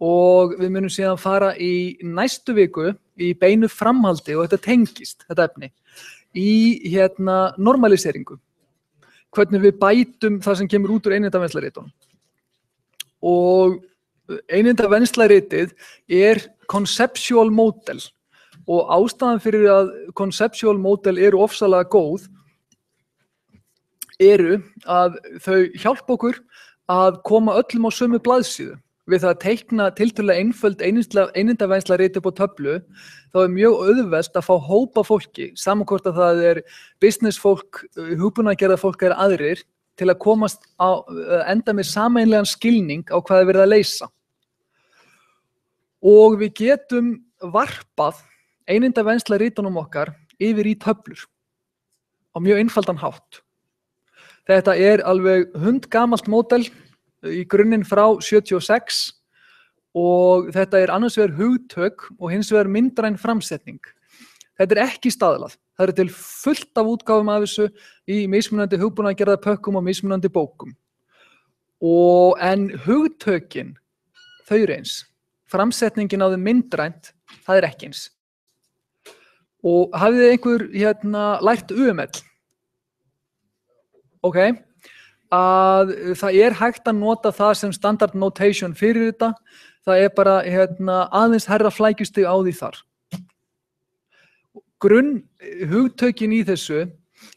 og við munum síðan fara í næstu viku í beinu framhaldi og þetta tengist, þetta efni, í normaliseringu. Hvernig við bætum það sem kemur út úr einindavenslaritunum. Og einindavenslaritið er conceptual model og ástæðan fyrir að conceptual model eru ofsalega góð eru að þau hjálpa okkur að koma öllum á sömu blaðsíðu. Við það að teikna tiltölulega einföld einindavenslarit upp á töflu þá er mjög auðvelt að fá hópa fólki, saman hvort að það er business fólk, hugbúnaðargerðar fólk eða aðrir, til að komast á enda með sameiginlegan skilning á hvað er verið að leysa. Og við getum varpað einindavenslaritunum okkar yfir í töflur á mjög einfaldan hátt. Þetta er alveg hundgamalt módel í grunninn frá 76 og þetta er annars vegar hugtök og hins vegar myndræn framsetning. Þetta er ekki staðlað. Það eru til fullt af útgáfum af þessu í mismunandi hugbúnaðargerðarpökkum og mismunandi bókum. En hugtökin, þau eru eins. Framsetningin á þeim myndrænt, það er ekki eins. Og hafið þið einhver lært UML? Ok, að það er hægt að nota það sem standard notation fyrir þetta. það bara aðeins herra flækjustig á því þar. Grunn hugtökin í þessu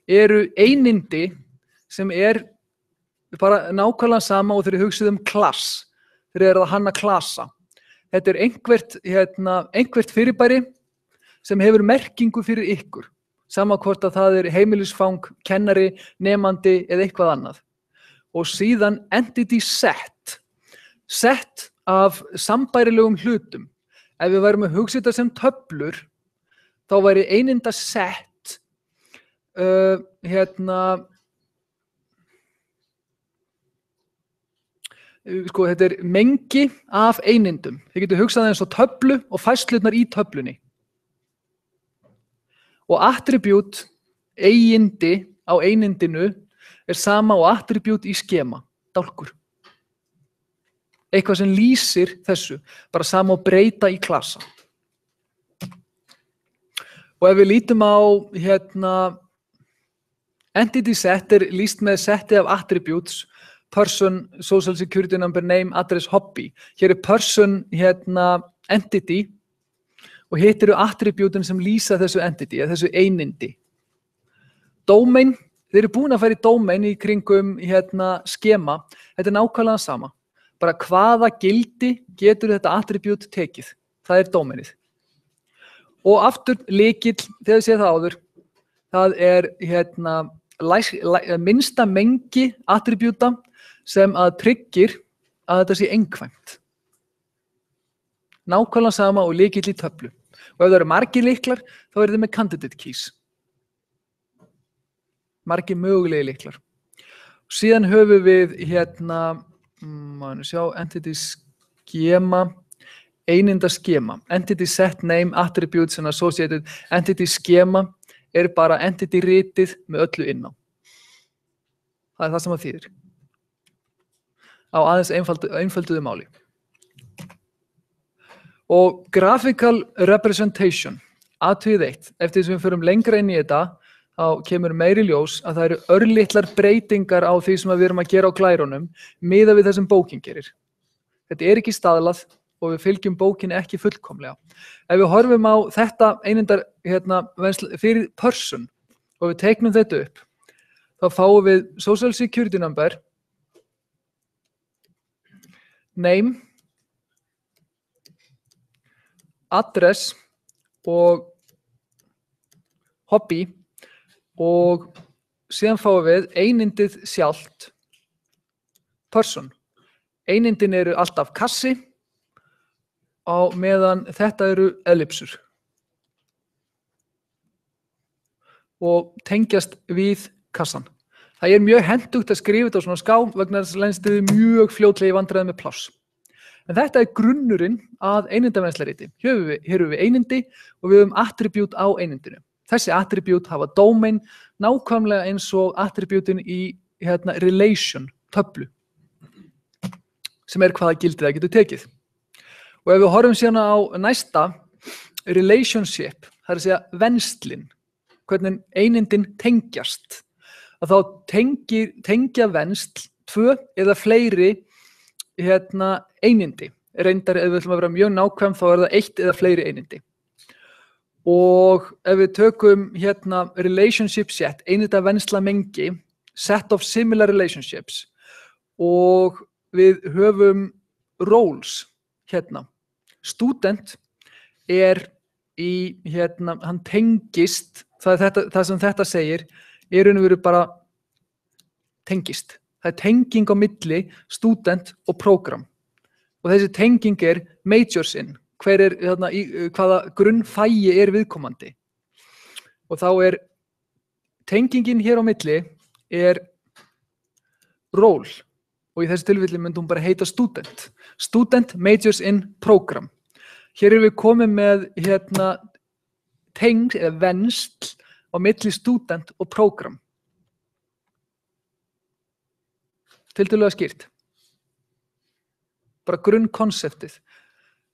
eru einindi sem bara nákvæmlega sama og þeir hugsið klass, þeir eru að hanna klasa. Þetta einhvert fyrirbæri sem hefur merkingu fyrir ykkur, sama hvort að það heimilisfang, kennari, nemandi eða eitthvað annað. Og síðan entity set af sambærilegum hlutum. Ef við værum að hugsa þetta sem töflur, þá væri eininda set þetta mengi af einindum. Þið getur hugsað eins og töflu og færslurnar í töflunni. Og attribute, eigindi á einindinu sama og attribute í skema, dálkur. Eitthvað sem lýsir þessu, bara sama og breyta í klasa. Og ef við lítum á entity set lýst með seti af attributes, person, social security number, name, address, hobby. Hér person entity og hitt eru attributin sem lýsa þessu entity, þessu einindi. Domain, þeir eru búin að fara í domain í kringum skema, þetta nákvæmlega sama. Bara hvaða gildi getur þetta attribute tekið, það domainið. Og aftur lykill, þegar þið séð það áður, það minnsta mengi attributa sem að tryggir að þetta sé einkvæmt. Nákvæmlega sama og lykill í töflu. Og ef það eru margir lyklar, þá þið með candidate keys. Margir mögulegi lyklar. Síðan höfum við entity skema, eininda skema. Entity set name, attributes and associated. Entity skema bara entity ritið með öllu inná. Það það sem það þýðir. Á aðeins einfölduðu máli. Og graphical representation, athugið eitt. Eftir þess að við förum lengra inn í þetta, þá kemur meiri ljós að það eru örlitlar breytingar á því sem við erum að gera á glærunum, miðað við það sem bókin gerir. Þetta ekki staðlað og við fylgjum bókinni ekki fullkomlega. Ef við horfum á þetta einindar fyrir person og við teiknum þetta upp, þá fáum við social security number, name, address og hobby og síðan fáum við einindið sjálft, person. Einindin eru alltaf kassi á meðan þetta eru ellipsur og tengjast við kassan. Það mjög hentugt að skrifa þetta á svona ská vegna þess að lenst þið mjög fljótlega í vandræði með pláss. En þetta grunnurinn að einindavennslariti. Hér höfum við einindi og við höfum attribute á einindinu. Þessi attribute hafa domain nákvæmlega eins og attributin í relation, töflu, sem hvaða gildi það getur tekið. Og ef við horfum síðan á næsta, relationship, það að segja venslin, hvernig einindin tengjast, að þá tengja vensl tvö eða fleiri einindi. Reyndar, ef við ætlum að vera mjög nákvæm, þá það eitt eða fleiri einindi. Og ef við tökum relationship set, eininda vensla mengi, set of similar relationships, og við höfum roles Student í hann tengist, það sem þetta segir, raun og veru bara tengist. Það tenging á milli student og program. Og þessi tenging majors in, hvaða grunnfæi viðkomandi. Og þá tengingin hér á milli role. Og í þessu tilfelli myndi hún bara heita student. Student majors in program. Hér við komið með eða vensl á milli student og program. Tiltölulega skýrt. Bara grunnkonseptið.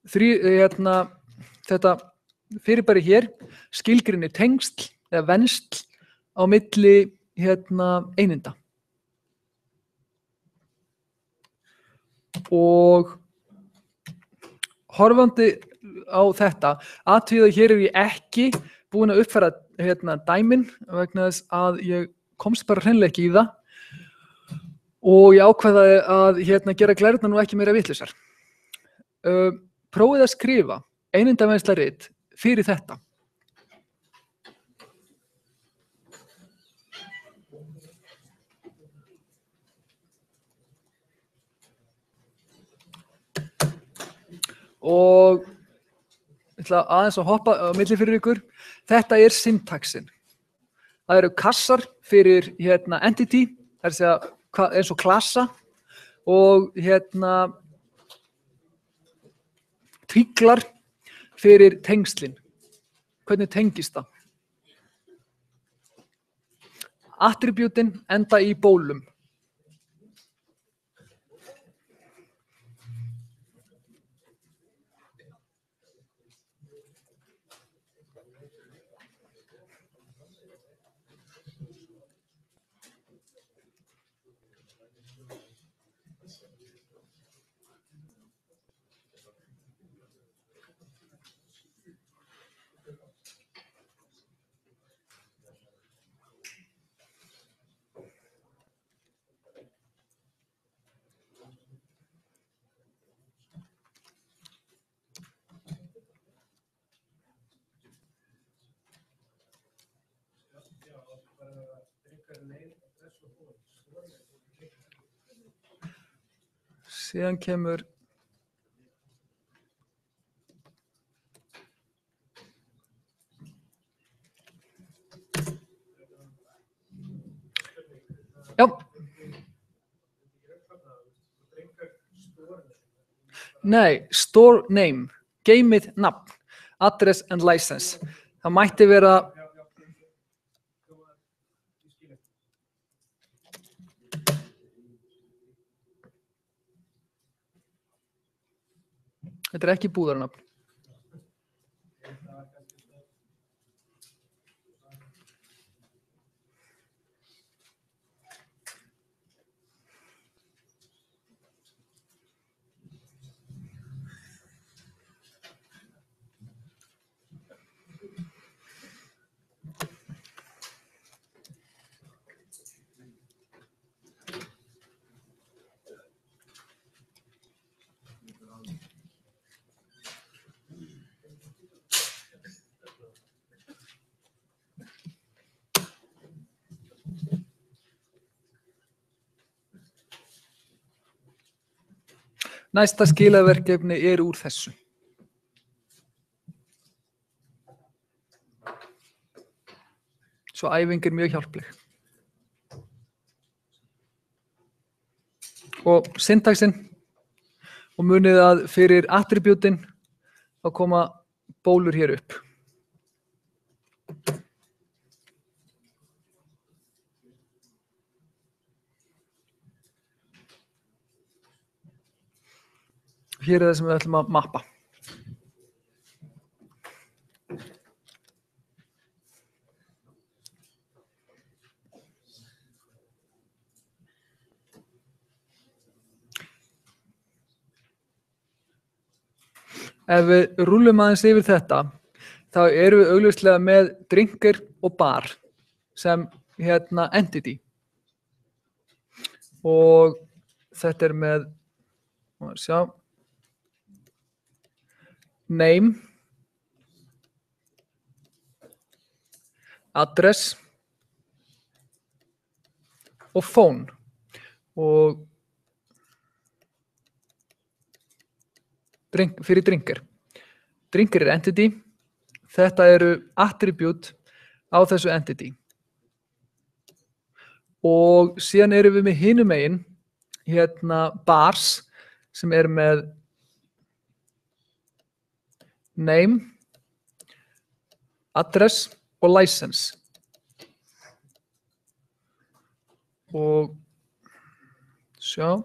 Þetta fyrirbæri hér skilgreinir tengsl eða vensl á milli eininda. Og horfandi á þetta, athugið að hér ég ekki búin að uppfæra dæmin vegna þess að ég komst bara hreinlega ekki í það og ég ákveðaði að gera glærurnar nú ekki meira vitlausar. Prófið að skrifa einindavensla-rit fyrir þetta. Og ég ætla aðeins að hoppa á milli fyrir ykkur. Þetta syntaxin. Það eru kassar fyrir entity, það að segja eins og klassa og tvíklar fyrir tengslin. Hvernig tengist það? Attribútin enda í bólum. Síðan kemur já. Nei, store name, geymið nafn, address and license. Það mætti vera Þetta ekki búðarnafn. Næsta skilaverkefni úr þessu. Svo æfing mjög hjálpleg. Og syntaxin, og munið að fyrir attribútin þá koma bólur hér upp. Hér það sem við ætlum að mappa. Ef við rúllum aðeins yfir þetta, þá erum við augljóslega með drinker og bar sem entity. Og þetta með, sjá, name, address og phone. Og fyrir drinker. Drinker entity. Þetta eru attribute á þessu entity. Og síðan erum við með hinum megin, bars, sem með name, address og license. Og sjá.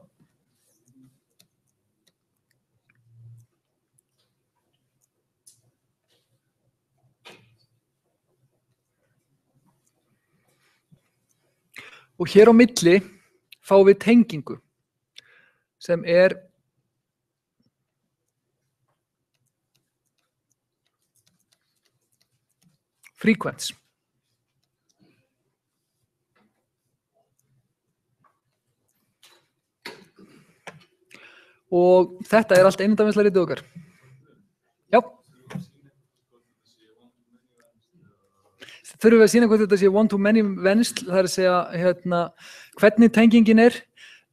Og hér á milli fáum við tengingu sem frequency. Og þetta allt einindamenslarítið okkar. Já. Þurfum við að sýna hvort þetta sé one-to-many vensl, það að segja hvernig tengingin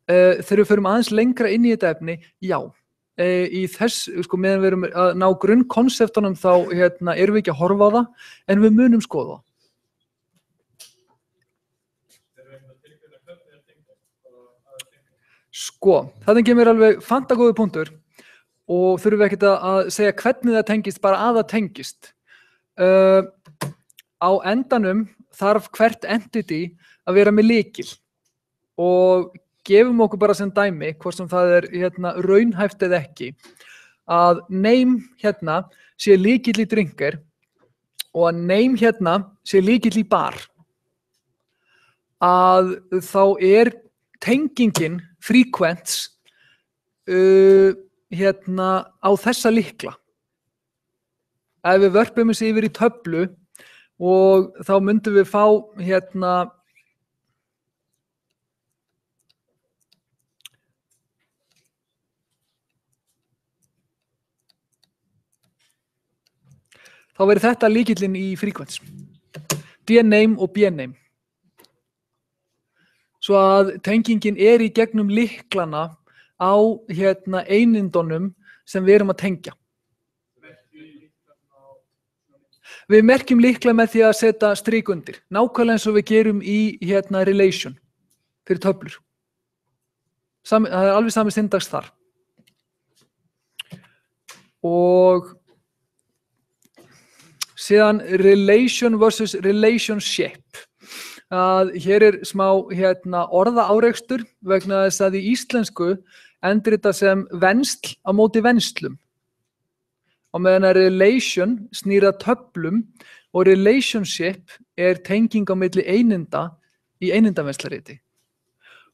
þegar við förum aðeins lengra inn í þetta efni, já. Í þess, sko, meðan við erum að ná grunnkonseptunum þá erum við ekki að horfa á það, en við munum skoða það. Sko, þetta kemur alveg fantagóður punktur og þurfum við ekkert að segja hvernig það tengist, bara að það tengist. Á endanum þarf hvert entity að vera með lykil og gefum okkur bara sem dæmi, hvort sem það raunhæft eða ekki, að name sé lykill í drinker og að name sé lykill í bar. Að þá tengingin frequency á þessa lykla. Ef við vörpum þessi yfir í töflu og þá myndum við fá þá verður þetta lykillinn í frequency. D-name og B-name. Svo að tengingin í gegnum lyklana á einindunum sem við erum að tengja. Við merkjum lykla með því að setja strik undir, nákvæmlega eins og við gerum í relation fyrir töflur. Það alveg sami syntax þar. Og síðan relation versus relationship. Að hér smá orðaárekstur vegna þess að í íslensku endur þetta sem vensl á móti venslum. Og meðan að relation snýr að töflum og relationship tenging á milli eininda í einindavenslariti.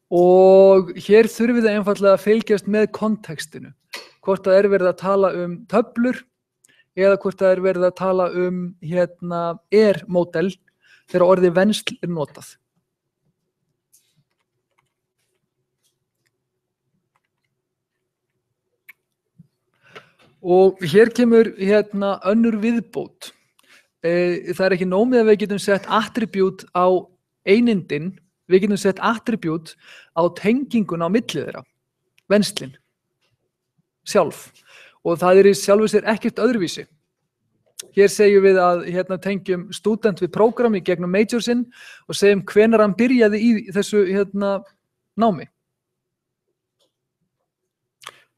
Og hér þurfum við einfaldlega að fylgjast með kontekstinu. Hvort það verið að tala töflur eða hvort það verið að tala módel þegar orðið vensl notað. Og hér kemur önnur viðbót. Það ekki nóg með að við getum sett attribute á einindin, við getum sett attribute á tengingun á milli þeirra, venslin, sjálf. Og það í sjálfu sér ekkert öðruvísi. Hér segjum við að tengjum student við prógram í gegnum major sinn og segjum hvenær hann byrjaði í þessu námi.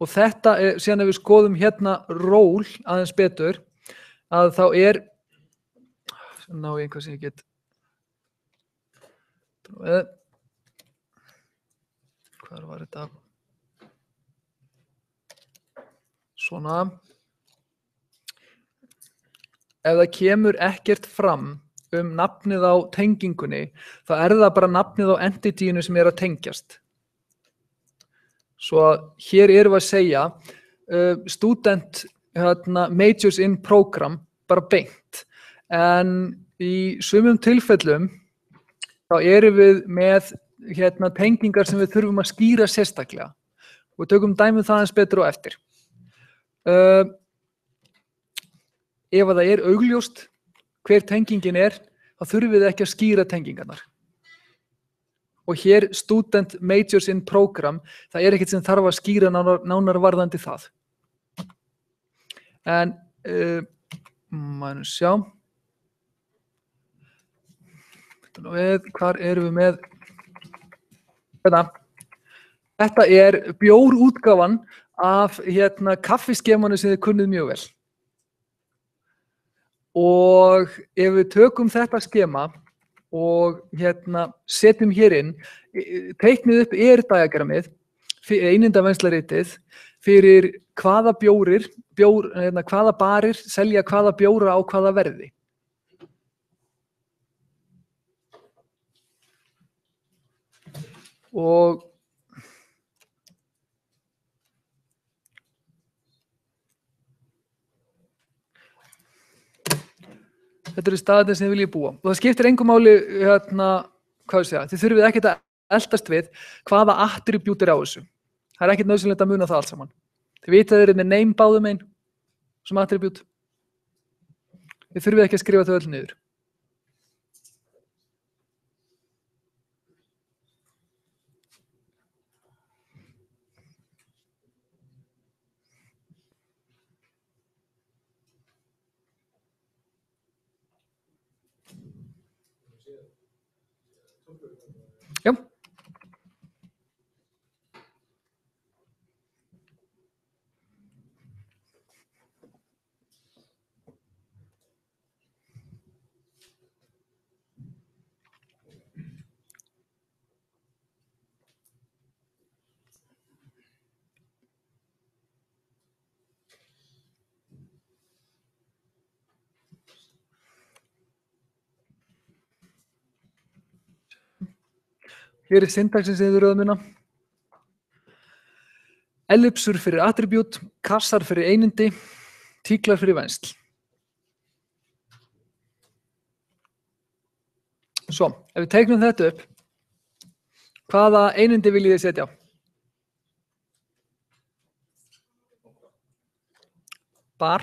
Og þetta síðan ef við skoðum ról aðeins betur, að þá ná ég einhvað sem ég get. Hvar var þetta? Svona. Ef það kemur ekkert fram nafnið á tengingunni, þá það bara nafnið á entityinu sem að tengjast. Svo hér erum við að segja student majors in program bara beint. En í sumum tilfellum þá erum við með tengingar sem við þurfum að skýra sérstaklega. Og tökum dæmið það aðeins betur á eftir. Ef það augljóst hver tengingin þá þurfum við ekki að skýra tengingarnar. Og hér student majors in program, það ekkert sem þarf að skýra nánar varðandi það. En, maður sjá. Hvar erum við með? Þetta bjórútgáfan af kaffiskemanu sem þið kunnið mjög vel. Og ef við tökum þetta skema og setjum hér inn, teiknið upp diagramið, einindavenslarritið, fyrir hvaða hvaða barir selja hvaða bjóra á hvaða verði. Og Þetta eru staðir sem þið viljið búa. Og það skiptir engu máli, hvað ég segja, þið þurfið ekkert að eldast við hvaða attribute á þessu. Það ekkert nauðsynlegt að muna það allt saman. Þið vitið að þið eru með name báðum einn sem attribute. Þið þurfið ekki að skrifa þau öll niður. Já. Hér er syntaxin sem þið eru að muna. Ellipsur fyrir attribute, kassar fyrir einindi, tíklar fyrir vensl. Svo, ef við teiknum þetta upp, hvaða einindi viljið þið setja? Bar.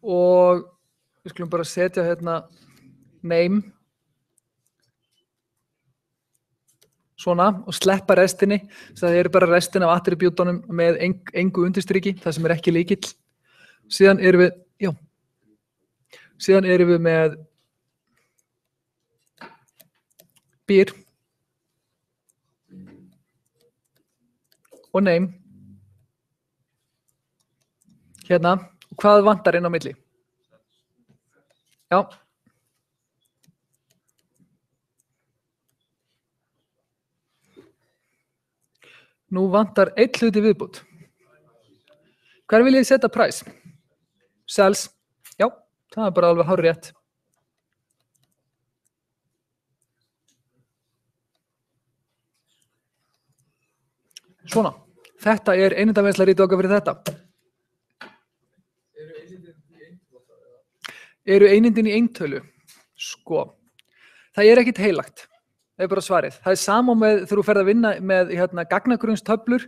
Og við skulum bara setja hérna name svona og sleppa restinni, þess að það eru bara restin af attributunum með engu undirstriki, það sem er ekki lykill. Síðan erum við með beer og name hérna, og hvað vantar inn á milli? Já. Nú vantar einn hluti viðbútt. Hver vil ég setja price? Sells. Já, það er bara alveg hárrétt. Svona, þetta er einindavenslarítið okkar fyrir þetta. Eru einindin í eintölu? Sko, það er ekkit heilagt. Það er bara svarið. Það er sama með þegar þú ferð að vinna með gagnagrunnstöflur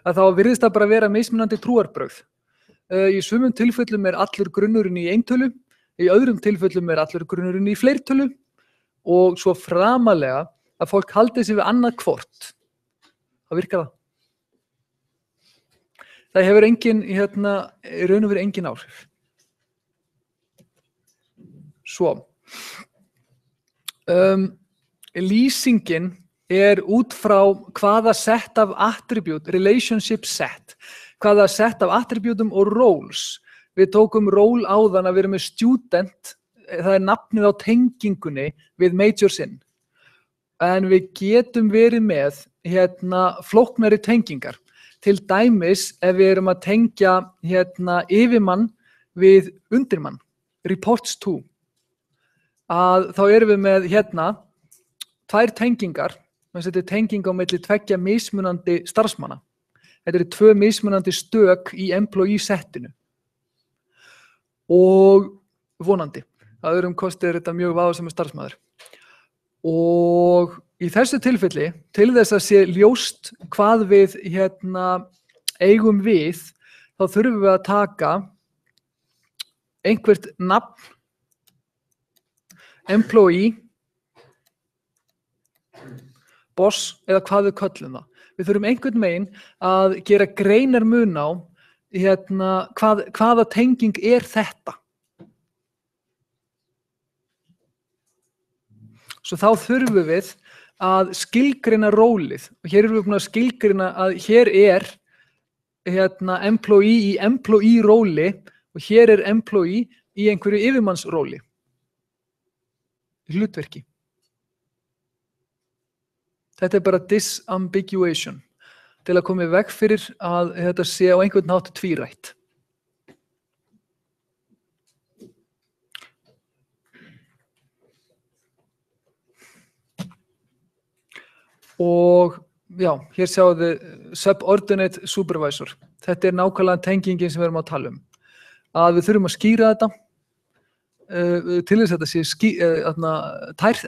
að þá virðist það bara vera mismunandi trúarbrögð. Í sumum tilfellum er allur grunnurinn í eintölu, í öðrum tilfellum er allur grunnurinn í fleirtölu og svo framalega að fólk haldi sig við annað hvort. Það virkar það. Það hefur engin, í raun og veru engin áhrif. Svo. Lýsingin er út frá hvaða sett af attribute, relationship set, hvaða sett af attributum og roles. Við tókum role áðan að vera með student, það er nafnið á tengingunni við majors in. En við getum verið með flóknari tengingar. Til dæmis ef við erum að tengja yfirmann við undirmann, reports to, að þá erum við með tvær tengingar, þetta er tenging á milli tveggja mismunandi starfsmanna. Þetta eru 2 mismunandi stök í employee settinu. Og vonandi, að öðrum kosti er þetta mjög vafasamur starfsmaður. Og í þessu tilfelli, til þess að sé ljóst hvað við eigum við, þá þurfum við að taka einhvert nafn, employee, boss eða hvað við köllum það. Við þurfum einhvern veginn að gera greinarmun á hvaða tenging er þetta. Svo þá þurfum við að skilgreina rólið. Og hér erum við búin að skilgreina að hér er employee í employee róli og hér er employee í einhverju yfirmannsróli. Hlutverki. Þetta er bara disambiguation til að koma í veg fyrir að þetta sé á einhvern hátt tvírætt. Og já, hér sjáum við subordinate supervisor. Þetta nákvæmlega tengingin sem við erum að tala Að við þurfum að skýra þetta til þess að þetta sé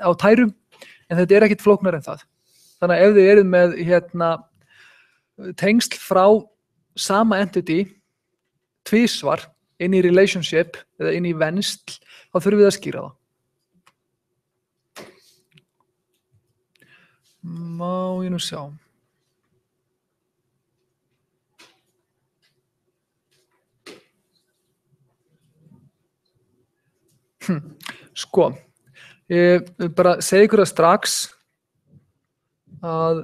á tærum, en þetta ekkert flóknar en það. Þannig að ef þið eruð með tengsl frá sama entity tvisvar inn í relationship eða inn í vensl, þá þurfum við að skýra það. Má ég nú sjá. Sko, ég bara segi ykkur það strax að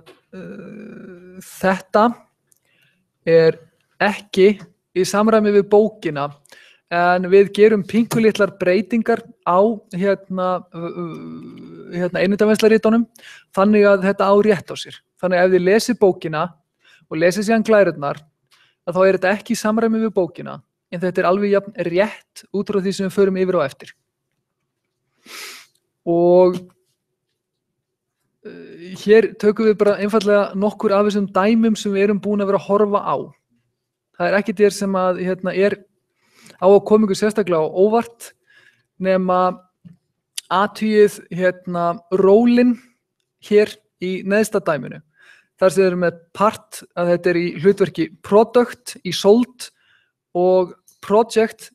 þetta ekki í samræmi við bókina, en við gerum pínkulitlar breytingar á einundavenslaritunum, þannig að þetta á rétt á sér. Þannig að ef þið lesið bókina og lesið síðan glærurnar, að þá þetta ekki í samræmi við bókina, en þetta alveg jafn rétt út frá því sem við förum yfir á eftir. Og hér tökum við bara einfaldlega nokkur af þessum dæmum sem við erum búin að vera að horfa á. Það ekkert sem að á að koma ykkur sérstaklega á óvart, nema athugið rólinn hér í neðsta dæminu. Þar sem við erum með part, að þetta í hlutverki product í sold, og project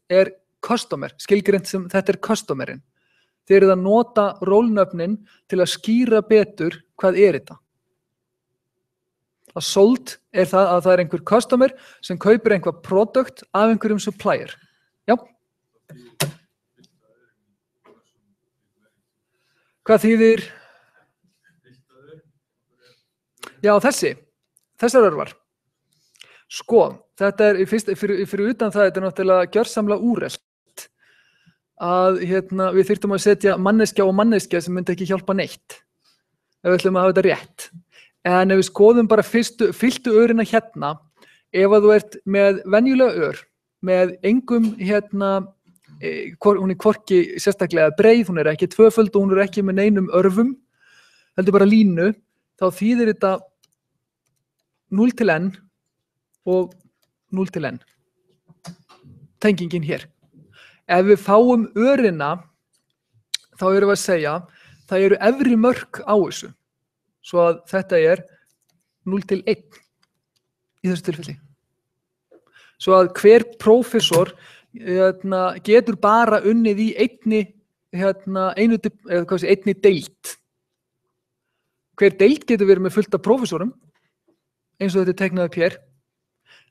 customer, skilgreint sem þetta customerinn. Þið eruð að nota rólnöfnin til að skýra betur hvað þetta. Að sold það að það einhver customer sem kaupir einhver product af einhverjum supplier. Já. Hvað þýðir? Já, þessar örvar. Sko, þetta fyrir utan það, þetta náttúrulega gjörsamlega úrelt. Að við þyrftum að setja manneskja og manneskja sem myndi ekki hjálpa neitt, ef við ætlum að hafa þetta rétt. En ef við skoðum bara fylltu örina ef að þú ert með venjulega ör, með engum hún hvorki sérstaklega breið, hún ekki tvöföld og hún ekki með neinum örfum, heldur bara línu, þá þýðir þetta 0 til n og 0 til n. Tengingin hér. Ef við fáum örina, þá erum við að segja, það eru efri mörk á þessu, svo að þetta 0 til 1 í þessu tilfelli. Svo að hver prófessor getur bara unnið í einni deild. Hver deild getur verið með fullt af prófessorum, eins og þetta teiknaði upp hér,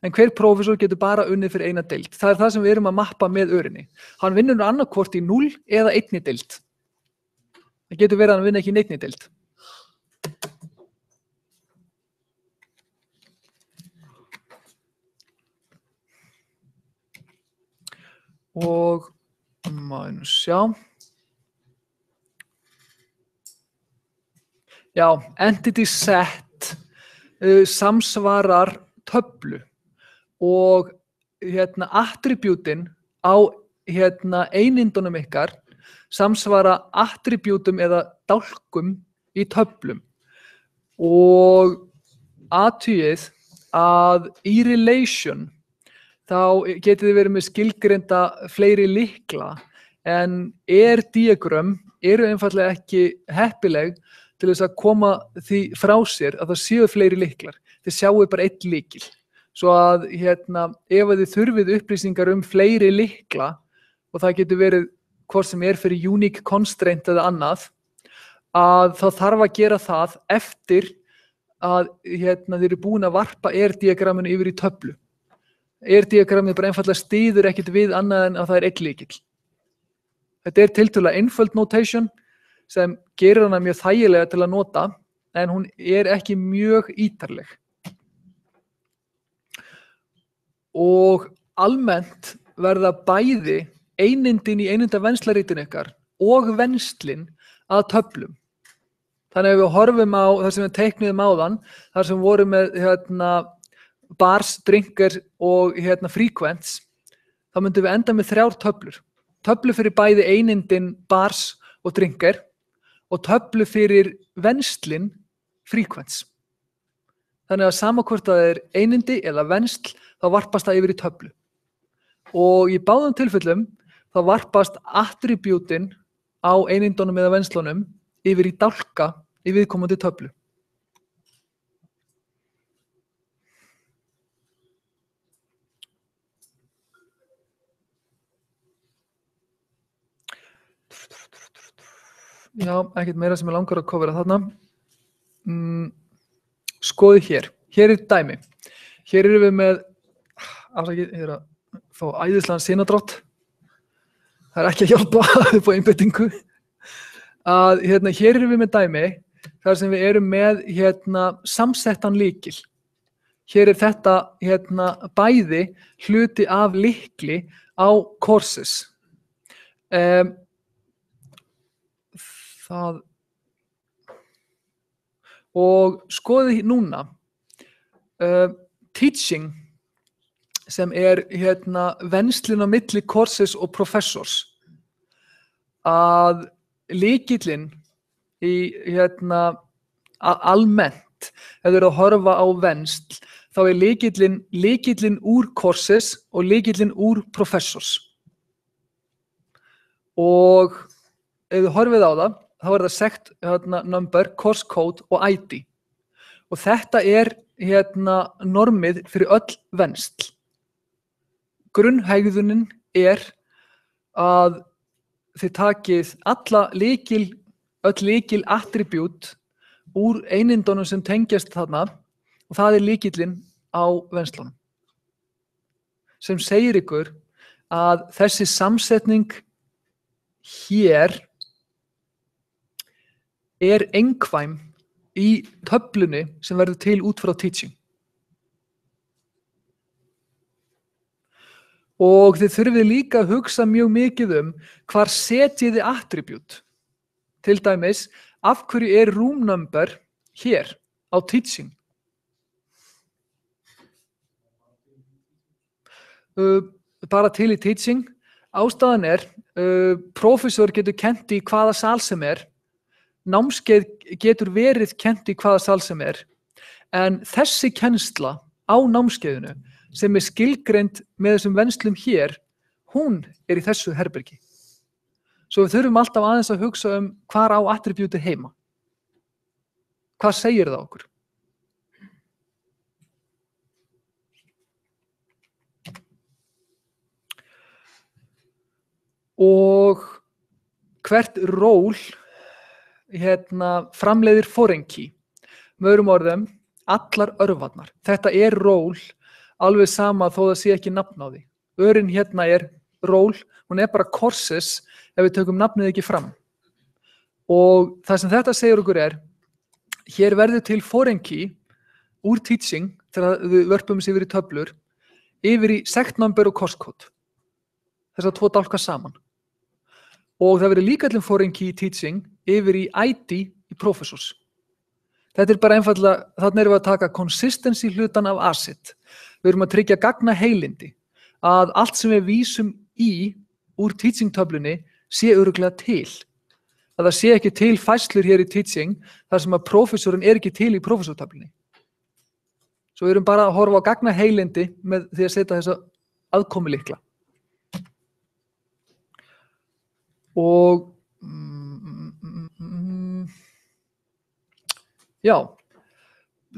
en hver prófessor getur bara unnið fyrir eina deild. Það það sem við erum að mappa með örinni. Hann vinnur annarkvort í 0 eða 1 deild. Það getur verið að hann vinna ekki í neinni deild. Og maður sjá. Já, entity set samsvarar töflu. Og attribútin á einindunum ykkar samsvara attribútum eða dálkum í töflum. Og athugið að í relation þá getið þið verið með skilgreinda fleiri lykla, en diagram eru einfaldlega ekki heppileg til þess að koma því frá sér að það séu fleiri lyklar. Þið sjáu bara einn lykil. Svo að ef þið þurfið upplýsingar fleiri lykla, og það getur verið hvort sem fyrir unique constraint eða annað, að þá þarf að gera það eftir að þið eru búin að varpa diagraminu yfir í töflu. Diagramið bara einfaldlega styður ekkert við annað en að það einn lykil. Þetta tiltölulega einföld notation sem gerir hana mjög þægilega til að nota, en hún ekki mjög ítarleg. Og almennt verða bæði einindin í einindavenslarritun ykkar og venslin að töflum. Þannig að við horfum á það sem við teiknuðum áðan, þar sem voru með bars, drinkers og frequents, þá myndum við enda með 3 töflur. Töflu fyrir bæði einindin bars og drinker og töflu fyrir venslin frequents. Þannig að sama hvort það er einindi eða vensl, þá varpast það yfir í töflu. Og í báðum tilfellum, þá varpast attribútin á einindunum eða venslunum yfir í dálka í viðkomandi töflu. Já, ekkert meira sem ég langar að kofera þarna. Skoði hér. Hér er dæmi. Hér erum við með, afsakið, ég er að fá æðislegan sinadrátt. Það er ekki að hjálpa upp á einbeitingu. Hér erum við með dæmi þar sem við erum með samsettan lykil. Hér er þetta bæði hluti af lykli á courses. Og skoðið núna teaching sem er venslin á milli courses og professors, að lykillinn í almennt, ef þú eru að horfa á vensl, þá er lykillinn úr courses og lykillinn úr professors. Og ef þú horfið á það, þá er það sect number, course code og ID. Og þetta er normið fyrir öll vensl. Grunnhegðunin er að þið takið öll lykil attribút úr einindunum sem tengjast þarna og það er lykillinn á venslunum. Sem segir ykkur að þessi samsetning hér er einkvæm í töflunni sem verður til út frá teaching. Og þið þurfið líka að hugsa mjög mikið hvar setjið þið attribút. Til dæmis, af hverju er room number hér á teaching? Bara til í teaching. Ástæðan er, prófessor getur kennt í hvaða sal sem er, námskeið getur verið kennt í hvaða sal sem er, en þessi kennsla á námskeiðinu sem er skilgreind með þessum venslum hér, hún er í þessu herbergi. Svo við þurfum alltaf aðeins að hugsa hvar á attribútið heima. Hvað segir það okkur? Og hvert ról framleiðir foreign key. Með öðrum orðum, allar örvarnar. Þetta er ról, alveg sama þó það sé ekki nafn á því. Örin er ról, hún er bara courses ef við tökum nafnið ekki fram. Og það sem þetta segir okkur er, hér verður til foreign key úr teaching, þegar við vörpum þessi yfir í töflur, yfir í sect number og course code. Þessar tvo dálka saman. Og það verður líka allir foreign key teaching yfir í ID í professors. Þetta er bara einfaldlega, þarna erum við að taka consistency hlutan af asset. Við erum að tryggja gagnaheilindi, að allt sem við vísum í úr teaching-töflunni sé örugglega til. Að það sé ekki til færslur hér í teaching, þar sem að professorinn er ekki til í professortöflunni. Svo við erum bara að horfa á gagnaheilindi með því að setja þessa aðkomulykla. Og já,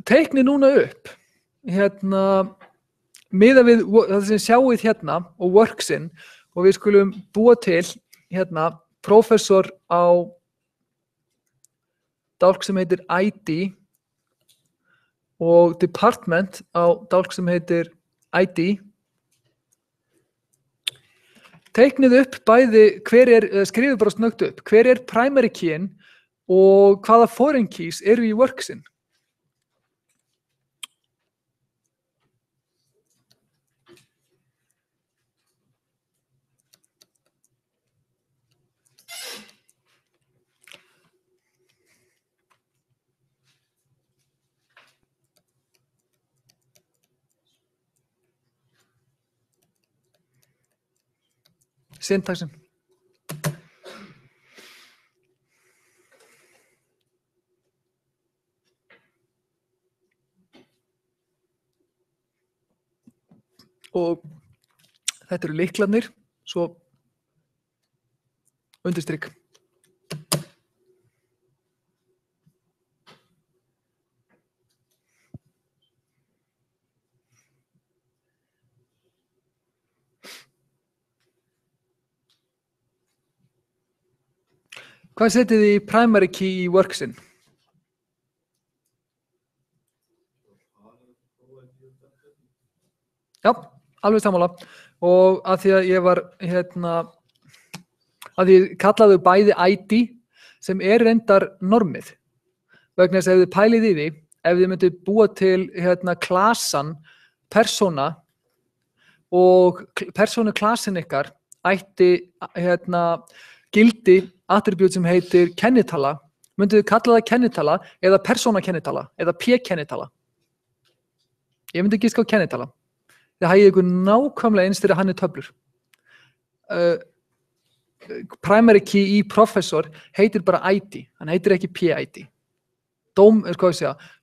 teikni núna upp miðað við það sem sjáið hérna og worksin, og við skulum búa til professor á dálk sem heitir ID og department á dálk sem heitir ID. Teiknið upp bæði skrifið bara snöggt upp, hver er primary keyin og hvaða foreign keys eru í worksin. Syntaxin. og þetta eru lyklarnir, svo undirstrykk. Hvað setið þið í primary key í Worksin? Já, alveg sammála. Og að því að ég var, að ég kallaði bæði ID sem reyndar normið. Vegna þess að ef þið pælið í því, ef þið myndið búa til klasan persóna og persónuklasin ykkar ætti gildi attribute sem heitir kennitala, myndið þið kalla það kennitala eða persónakennitala eða p-kennitala. Ég myndi giska á kennitala. Það hægir ykkur nákvæmlega eins þegar hann töflur. Primary key í professor heitir bara ID, hann heitir ekki p-ID.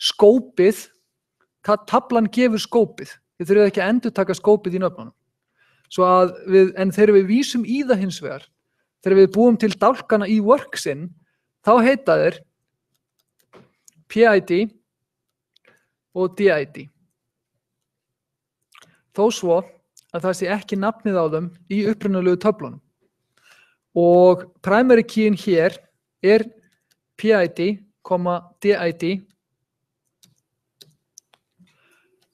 Skópið, taflan gefur skópið. Þið þurfið ekki að endurtaka skópið í nöfnunum. En þegar við vísum í það hins vegar, þegar við búum til dálkana í Worksin, þá heita þeir PID og DID. Þó svo að það sé ekki nafnið á þeim í upprunalegu töflunum. Og primary keyin hér PID, DID.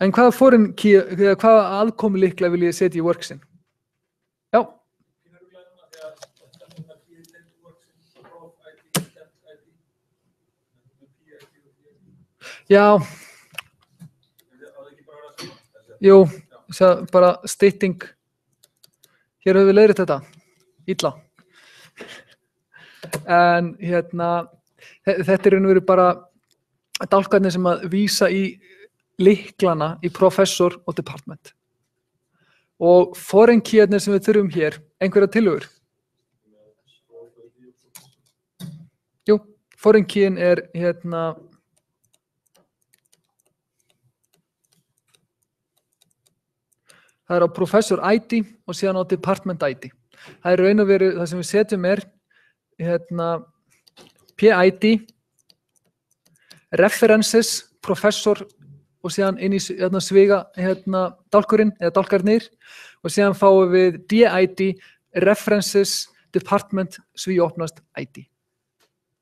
En hvaða foreign key, hvaða aðkomulykla vil ég setja í Worksin? Já. Já. Jú, bara stytting. Hér höfum við leiðrétt þetta. Illa. En þetta verið bara dálkarnir sem að vísa í lyklana í professor og department. Og foreign keyarnir sem við þurfum hér, einhverja tillögur? Jú, foreign keyin það á professor ID og síðan á department ID. Það raun og veru, það sem við setjum PID, references, professor og síðan inn í sviga dálkurinn eða dálkarnir og síðan fáum við DID, references, department, svíu opnast ID.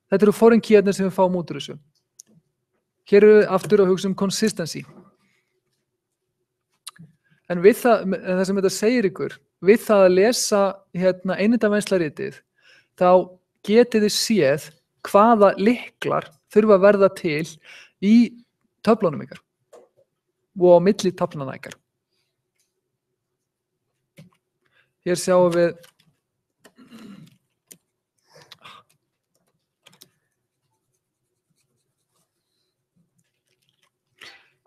Þetta eru foreign keyarnir sem við fáum út úr þessu. Hér eru við aftur að hugsa consistency. En við það sem þetta segir ykkur, við það að lesa einindavenslarritið, þá getið þið séð hvaða lyklar þurfa að verða til í töflunum ykkar og á milli taflana ykkar. Hér sjáum við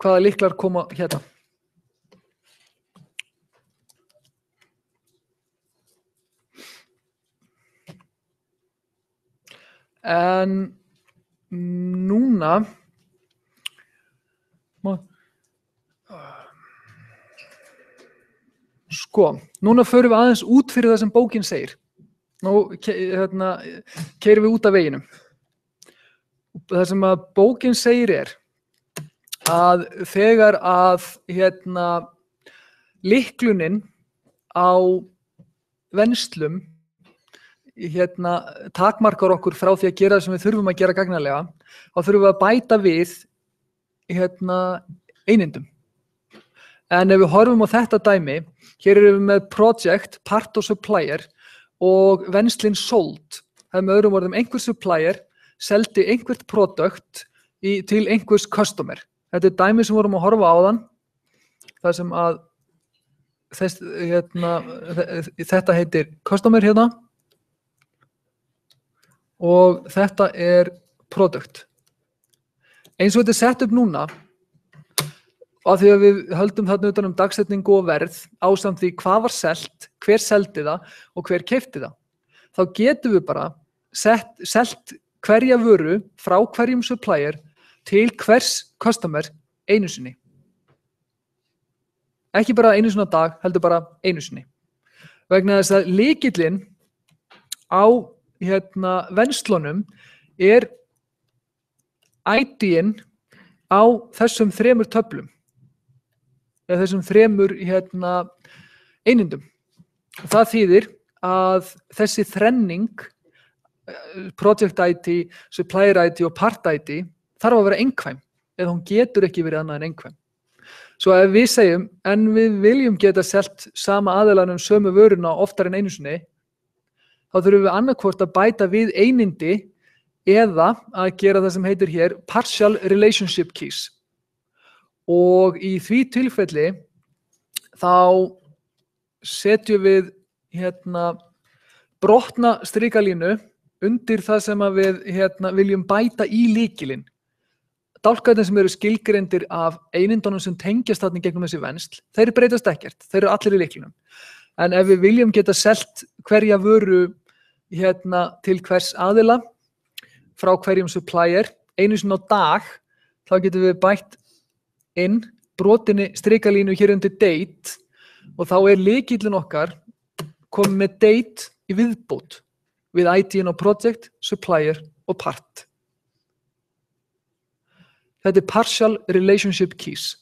hvaða lyklar koma hérna. En núna núna förum við aðeins út fyrir það sem bókin segir. Nú keyrum við út af veginum. Það sem að bókin segir að þegar að lyklunin á venslum takmarkar okkur frá því að gera það sem við þurfum að gera gagnarlega, þá þurfum við að bæta við einindum. En ef við horfum á þetta dæmi, hér erum við með project, part og supplier og venslin sold. Það með öðrum orðum einhver supplier seldi einhvert product til einhvers customer. Þetta dæmi sem vorum að horfa á þann, það sem að þetta heitir customer og þetta product. Eins og þetta sett upp núna, og því að við höldum þarna utan dagsetningu og verð ásamt því hvað var selt, hver seldi það og hver keypti það. Þá getum við bara selt hverja vöru frá hverjum supplier til hvers customer einu sinni. Ekki bara einu sinni á dag, heldur bara einu sinni. Vegna þess að lykillinn á venslunum er ID-in á þessum 3 töflum. Eða þessum 3 einindum. Það þýðir að þessi þrenning, project ID, supplier ID og part ID, þarf að vera einkvæm, eða hún getur ekki verið annað en einkvæm. Svo ef við segjum, en við viljum geta selt sama aðilanum sömu vöruna oftar en einu sinni, þá þurfum við annarkvort að bæta við einindi eða að gera það sem heitir hér partial relationship keys. Og í því tilfelli þá setjum við brotna strikalínu undir það sem að við viljum bæta í lykilinn. Dálkarnir sem eru skilgreindir af einindunum sem tengjast þarna í gegnum þessi vensl, þeir breytast ekkert, þeir eru allir í lyklinum. En ef við viljum geta selt hverja vöru til hvers aðila frá hverjum supplier einu sinni á dag, þá getum við bætt inn brotinni strikalínu hér undir date og þá er lykillinn okkar komið með date í viðbót við ID-in á project, supplier og part. Þetta er partial relationship keys.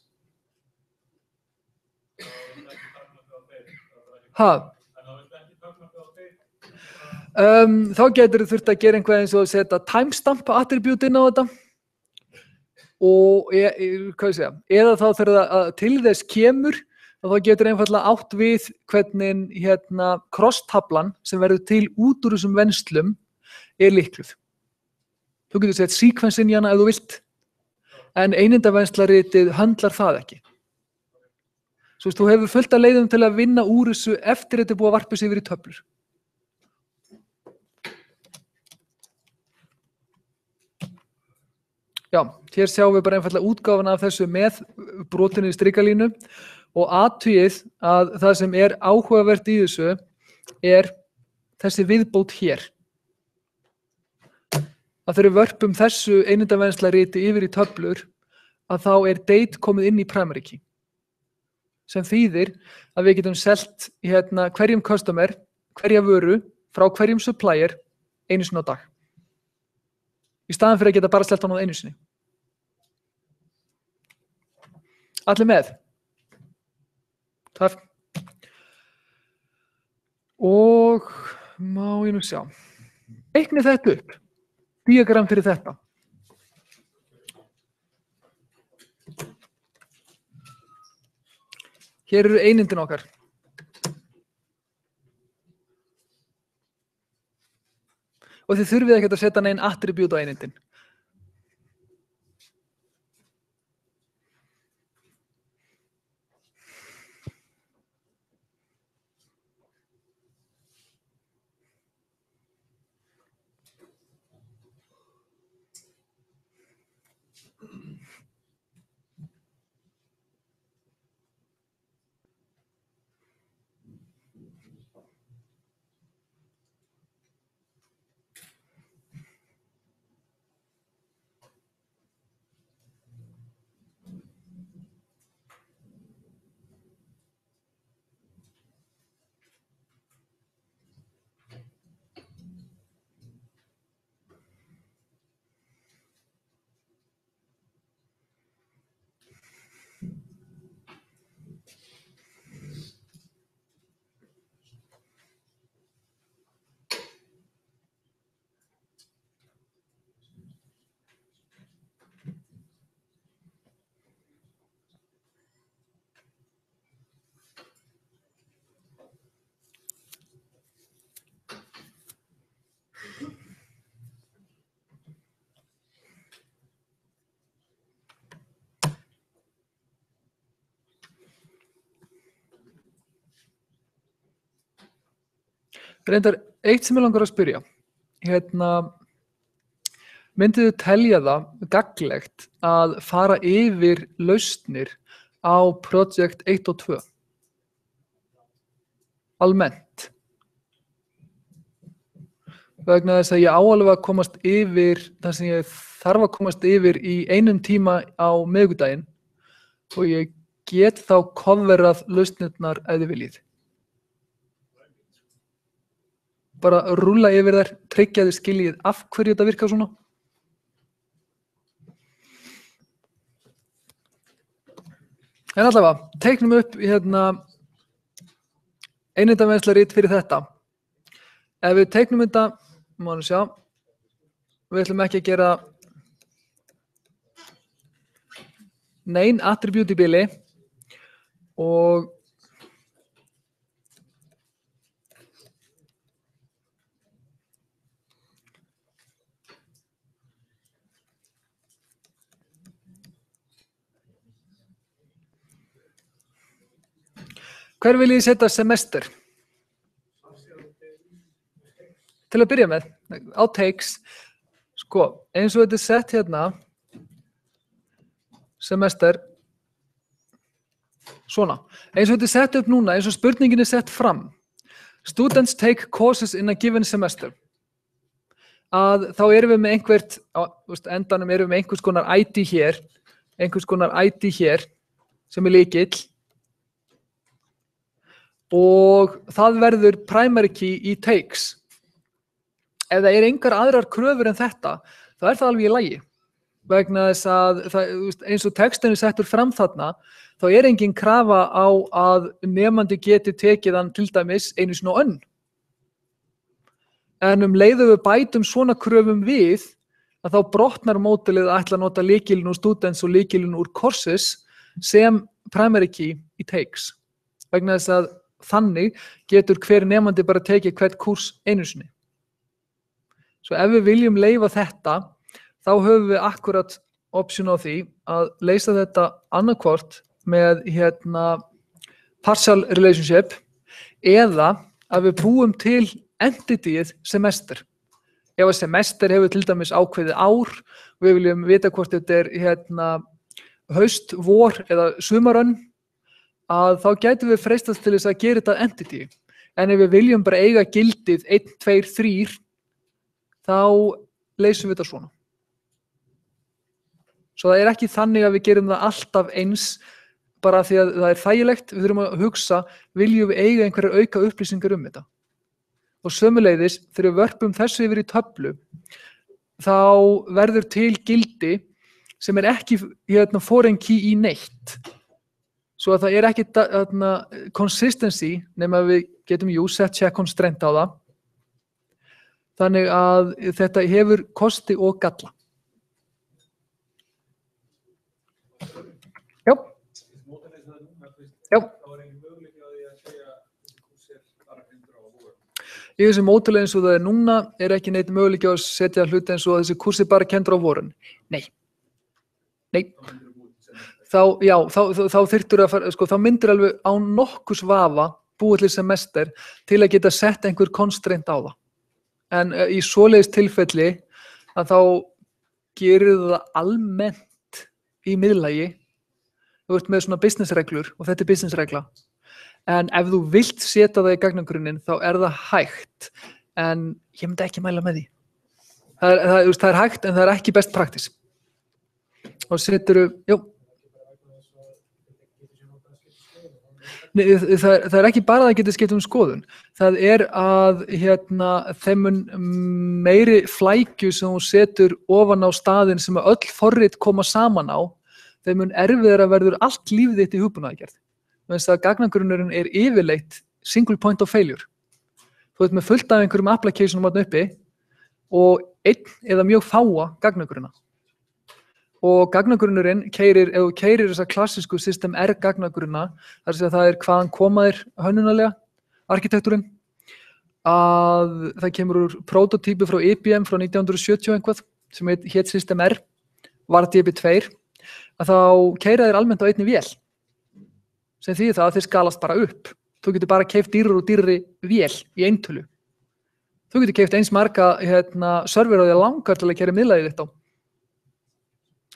Þá getur þurft að gera einhvað eins og setja timestamp attribute inn á þetta og eða þá þegar það til þess kemur og þá getur einfaldlega átt við hvernig cross-tablan sem verður til út úr þessum venslum er lykluð. Þú getur sett sequence inn í hana ef þú vilt, en einindavenslarritið höndlar það ekki. Svo þú hefur fullt af leiðum til að vinna úr þessu eftir þetta er búið að varpa sig yfir í töflur. Já, hér sjáum við bara einfaldlega útgáfuna af þessu með brotinni strikalínu og athugið að það sem er áhugavert í þessu er þessi viðbót hér. Að þegar við vörpum þessu einindavenslarriti yfir í töflur að þá er date komið inn í primary key. Sem þýðir að við getum selt hverjum customer, hverja vöru frá hverjum supplier einu sinni á dag. Í staðan fyrir að geta bara selt hann á einu sinni. Allir með? Þar. Og má ég nú sjá. Reiknið þetta upp. Diagram fyrir þetta. Hér eru einindin okkar. Og þið þurfið ekkert að setja neinn attribute á einindin. Reyndar, eitt sem ég langar að spyrja. Myndið þið telja það gagnlegt að fara yfir lausnir á project 1 og 2? Almennt. Vegna þess að ég á alveg að komast yfir það sem ég þarf að komast yfir í einum tíma á miðvikudaginn og ég get þá coverað lausnirnar ef þið viljið. Bara rúlla yfir þær, tryggja þið skiljið af hverju þetta virkar svona. En allavega, teiknum upp einindamennslarit fyrir þetta. Ef við teiknum þetta, mánu sjá, við ætlum ekki að gera nein attribute í bili og hver vil ég setja semester? Til að byrja með, á takes, sko, eins og þetta er sett hérna, semester, svona. Eins og þetta er sett upp núna, eins og spurningin er sett fram. Students take courses in a given semester. Að þá erum við með einhvert, á endanum erum við með einhvers konar ID hér, sem er lykill. Og það verður primary key í takes. Ef það er engar aðrar kröfur en þetta, þá er það alveg í lagi. Vegna þess að eins og textin er settur fram þarna, þá er engin krafa á að nemandi geti tekið hann til dæmis einu sinni og önn. En leiðum við bætum svona kröfum við, að þá brotnar módelið að ætla að nota lykilinn úr students og lykilinn úr courses sem primary key í takes. Vegna þess að þannig getur hver nemandi bara tekið hvert kúrs einu sinni. Svo ef við viljum leyfa þetta, þá höfum við akkurat option á því að leysa þetta annarkvort með partial relationship eða að við búum til entityið semester. Ef að semester hefur til dæmis ákveðið ár, við viljum vita hvort þetta er haust, vor eða sumarönn, að þá gætum við freistast til þess að gera þetta entity. En ef við viljum bara eiga gildið 1, 2, 3, þá leysum við þetta svona. Svo það er ekki þannig að við gerum það alltaf eins, bara því að það er þægilegt, við þurfum að hugsa, viljum við eiga einhverjar auka upplýsingar um þetta. Og sömuleiðis, þegar við vörpum þessu yfir í töflu, þá verður til gildi sem er ekki foreign key í neitt. Svo að það er ekki consistency, nema við getum set check constraint á það. Þannig að þetta hefur kosti og galla. Já. Já. Í þessu módeli eins og það er núna er ekki neitt möguleiki á að setja hluti eins og þessi kursi bara kenndur á vorun. Nei. Nei. Þá þyrftur að fara, þá myndir alveg á nokkurs vafa búið til semester til að geta sett einhver constraint á það. En í svoleiðis tilfelli að þá gerir það almennt í miðlægi. Þú ert með svona businessreglur og þetta er businessregla. En ef þú vilt setja það í gagnagrunninn þá er það hægt. En ég myndi ekki mæla með því. Það er hægt en það er ekki best practice. Og seturðu, Nei, það er ekki bara að það getur skipt skoðun. Það er að þeim mun meiri flækju sem hún setur ofan á staðinn sem öll forrit koma saman á, þeim mun erfiðara verður allt lífið þitt í hugbúnaðargerð. Þannig að gagnagrunnurinn er yfirleitt single point of failure. Þú ert með fullt af einhverjum applicationum þarna uppi og einn eða mjög fáa gagnagrunna. Og gagnagrunnurinn ef þú keyrir þessa klassísku system R gagnagrunna, það er hvaðan koma þeir hönnunarlega, arkitektúrin, að það kemur úr prototípi frá IBM frá 1970 eitthvað, sem hét system R, var DB2, að þá keyra þeir almennt á einni vél, sem þýðir það að þeir skalast bara upp. Þú getur bara keypt dýrari og dýrari vél í eintölu. Þú getur keypt eins marga server á því langar til að keyra miðlæðið þitt á.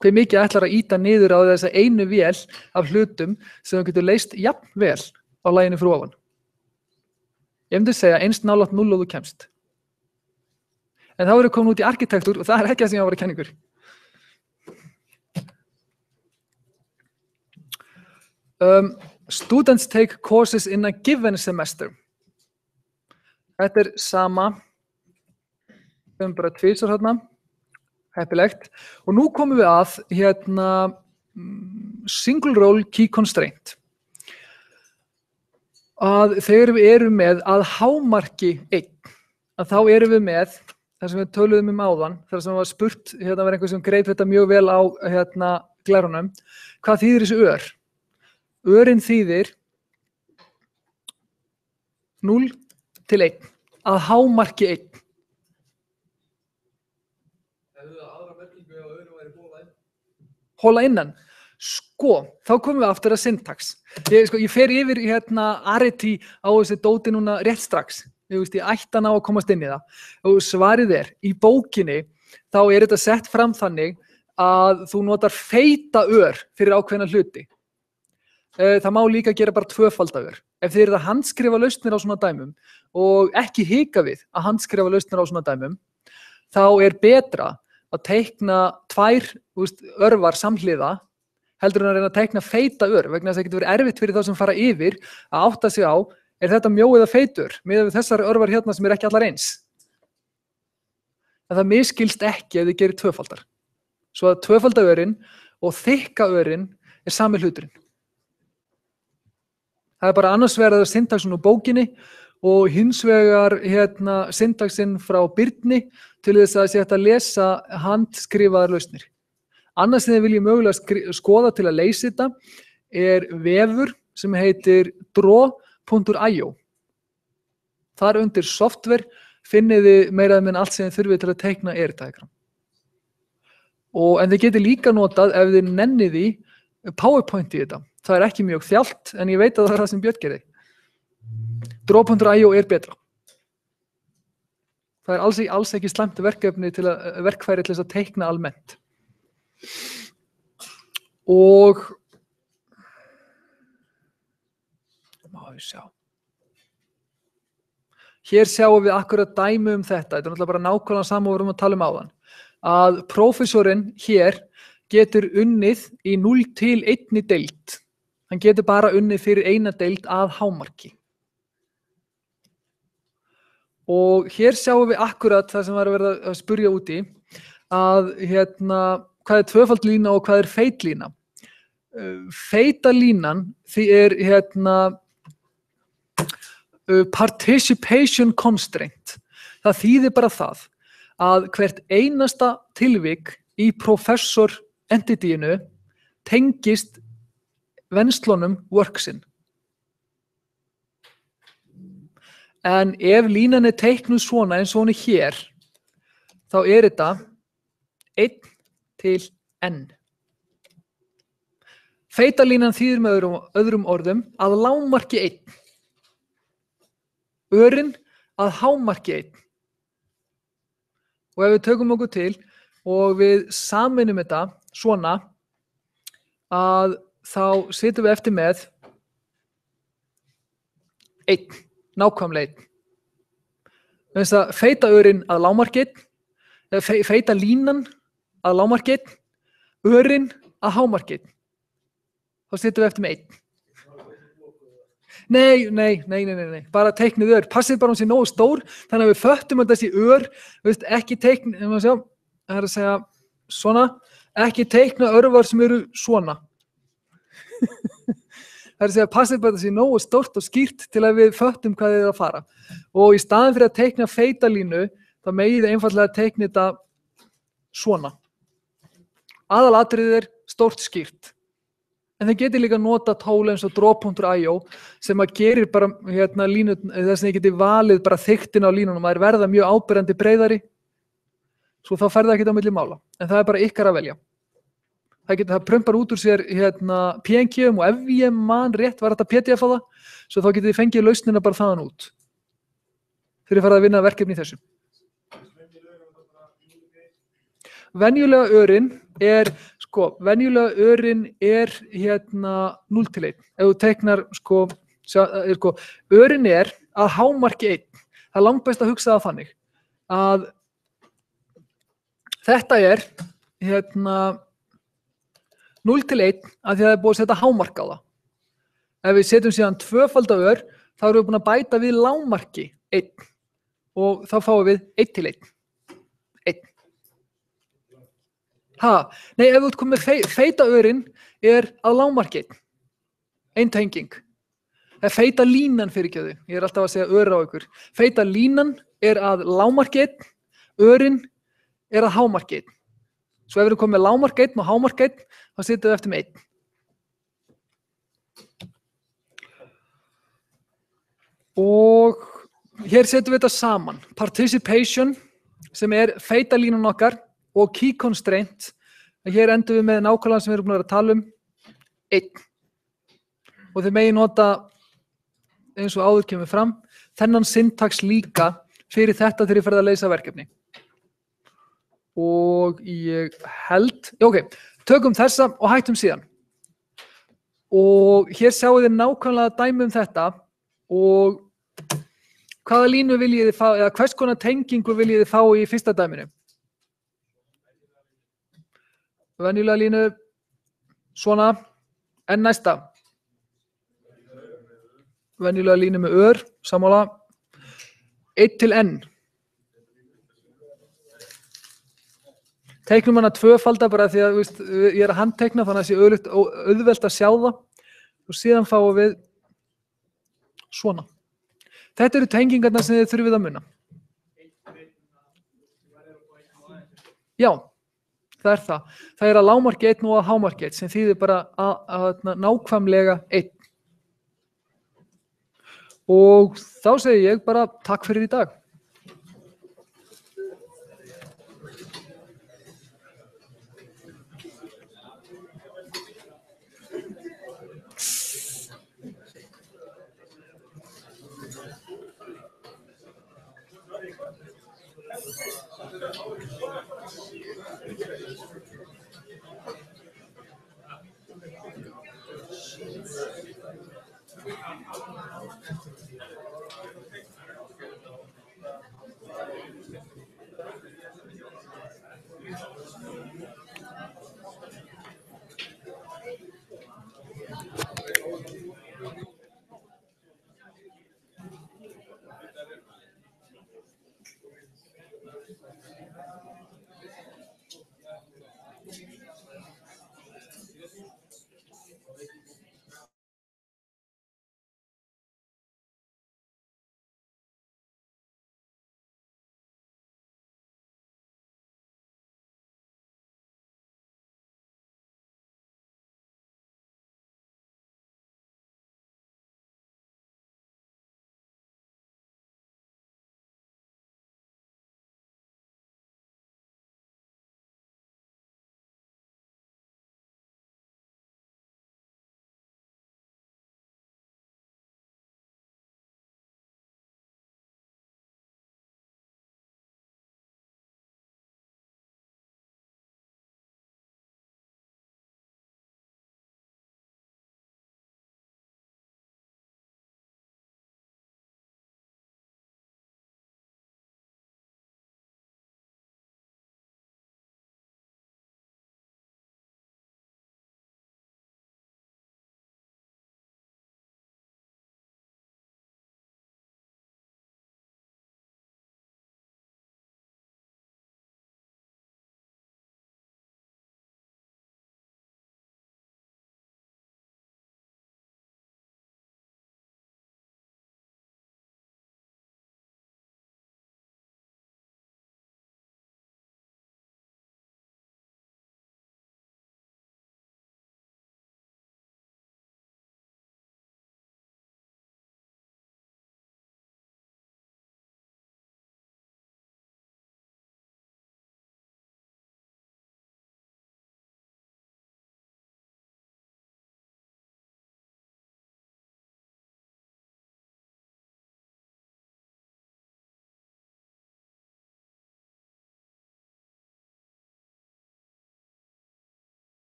Hve mikið ætlar að ýta niður á þessa einu vél af hlutum sem þú getur leyst jafn vel á laginu fyrir ofan. Ég myndi segja eins nálægt 0 og þú kemst. En þá erum við komin út í arkitektúr og það er ekki það sem ég á að vera kenningur. Students take courses in a given semester. Þetta sama. Við höfum bara tvisvar þarna. Heppilegt. Og nú komum við að single role key constraint. Að þegar við erum með að hámarki 1, að þá erum við með það sem við töluðum áðan, þar sem var spurt, var einhver sem greip þetta mjög vel á glærunum, hvað þýðir þessi ör? Örin þýðir 0 til 1, að hámarki 1. Hóla innan. Sko, þá komum við aftur að syntax. Ég fer yfir arity á þessi dóti núna rétt strax. Ég ætti að ná að komast inn í það. Og svarið í bókinni, þá þetta sett fram þannig að þú notar feita ör fyrir ákveðna hluti. Það má líka gera bara tvöfalda ör. Ef þið að handskrifa lausnir á svona dæmum og ekki hika við að handskrifa lausnir á svona dæmum, þá betra að teikna 2 örvar samhliða heldur en að reyna að teikna feita ör vegna þess að það getur verið erfitt fyrir þá sem fara yfir að átta sig á, þetta mjó eða feitur miðað við þessar örvar hérna sem ekki allar eins. En það misskilst ekki ef þið gerir tvöfaldar. Svo að tvöfalda örin og þykka örin sami hluturinn. Það bara annars vegar syntaxin úr bókinni og hins vegar syntaxin frá Birni til þess að sé hægt að lesa handskrifaðar lausnir. Annars sem þið viljið mögulega skoða til að leysa þetta vefur sem heitir draw.io. Þar undir software finnið þið meira en allt sem þið þurfið til að teikna diagram. En þið getið líka notað ef þið nennið í PowerPoint í þetta. Það ekki mjög þjált en ég veit að það það sem Björn gerði. Draw.io betra. Það alls ekki slæmt verkfæri til þess að teikna almennt. Og má við sjá. Hér sjáum við akkurat dæmi þetta. Þetta náttúrulega bara nákvæmlega saman og við erum að tala áðan. Að prófessorinn hér getur unnið í 0 til 1 deild. Hann getur bara unnið fyrir 1 deild að hámarki. Og hér sjáum við akkurat það sem var að verða að spurja út í, að hvað tvöfald lína og hvað feit lína. Feita línan því participation constraint. Það þýðir bara það að hvert einasta tilvik í professor entityinu tengist venslunum worksinn. En ef línan teiknuð svona eins og hún hér, þá þetta 1 til n. Feita línan þýðir með öðrum orðum að lágmarki 1. Örin að hámarki 1. Og ef við tökum okkur til og við sameinum þetta svona, að þá sitjum við eftir með 1, nákvæmlega 1. Þess að feita örin að lágmarki 1, feita línan að lágmarki 1, örin að hámarki 1. Þá sitjum við eftir með 1. Nei, bara teiknið ör. Passið bara hún sé nógu stór, þannig að við föttum að þessi ör, ekki teikna, það að segja svona, ekki teikna örvar sem eru svona. Það að segja passið bara að þessi nógu stórt og skýrt til að við föttum hvað þið að fara. Og í staðin fyrir að teikna feita línu, þá megið þið einfaldlega að teikna þetta svona. Aðalatriðið stórt skýrt. En þið getið líka nota tól eins og draw.io sem að gerir bara línu, þess að þið getið valið bara þyktin á línunum, það verða mjög áberandi breiðari, svo þá fer það ekkert á milli mála. En það bara ykkar að velja. Það prumpar út úr sér PNG-um og ef ég man rétt var þetta PDF á það, svo þá getið þið fengið lausnina bara þaðan út. Þeir farið að vinna verkefni í þessu. Venjulega örin venjulega örin 0 til 1. Ef þú teiknar, örin að hámarki 1. Það langt best að hugsa það þannig. Að þetta 0 til 1 að því að það búið að setja hámark á það. Ef við setjum síðan tvöfalda ör, þá erum við búin að bæta við lágmarki 1 og þá fáum við 1 til 1. 1. Nei, ef þú ert komið feita örin er að lágmarki 1. Ein tenging. Feita línan fyrirgefðu. Ég er alltaf að segja ör á ykkur. Feita línan er að lágmarki 1, örin er að hámarki 1. Svo ef við erum komið með lágmarki 1 og hámarki 1, þá setjum við eftir með 1. Og hér setjum við þetta saman. Participation, sem er feita línan okkar, og key constraint. Hér endum við með nákvæmlega sem við erum búin að vera að tala um, 1. Og þið megi nota, eins og áður kemur fram, þennan syntax líka fyrir þetta þegar ég ferð að leysa verkefni. Og ég held, tökum þessa og hættum síðan. Og hér sjáum þið nákvæmlega dæmi um þetta og hvaða línu viljið þið fá, eða hvers konar tengingu viljið þið fá í fyrsta dæminu? Venjulega línu, svona, en næsta. Venjulega línu með ör, sammála, 1 til n. Teiknum hana tvöfalda bara því að ég er að handteikna þannig að það sé auðvelt að sjá það og síðan fáum við svona. Þetta eru tengingarnar sem þið þurfið að muna. Já, það er það. Það er að lágmarki 1 og að hámarki 1 sem þýðir bara að nákvæmlega 1. Og þá segi ég bara takk fyrir í dag.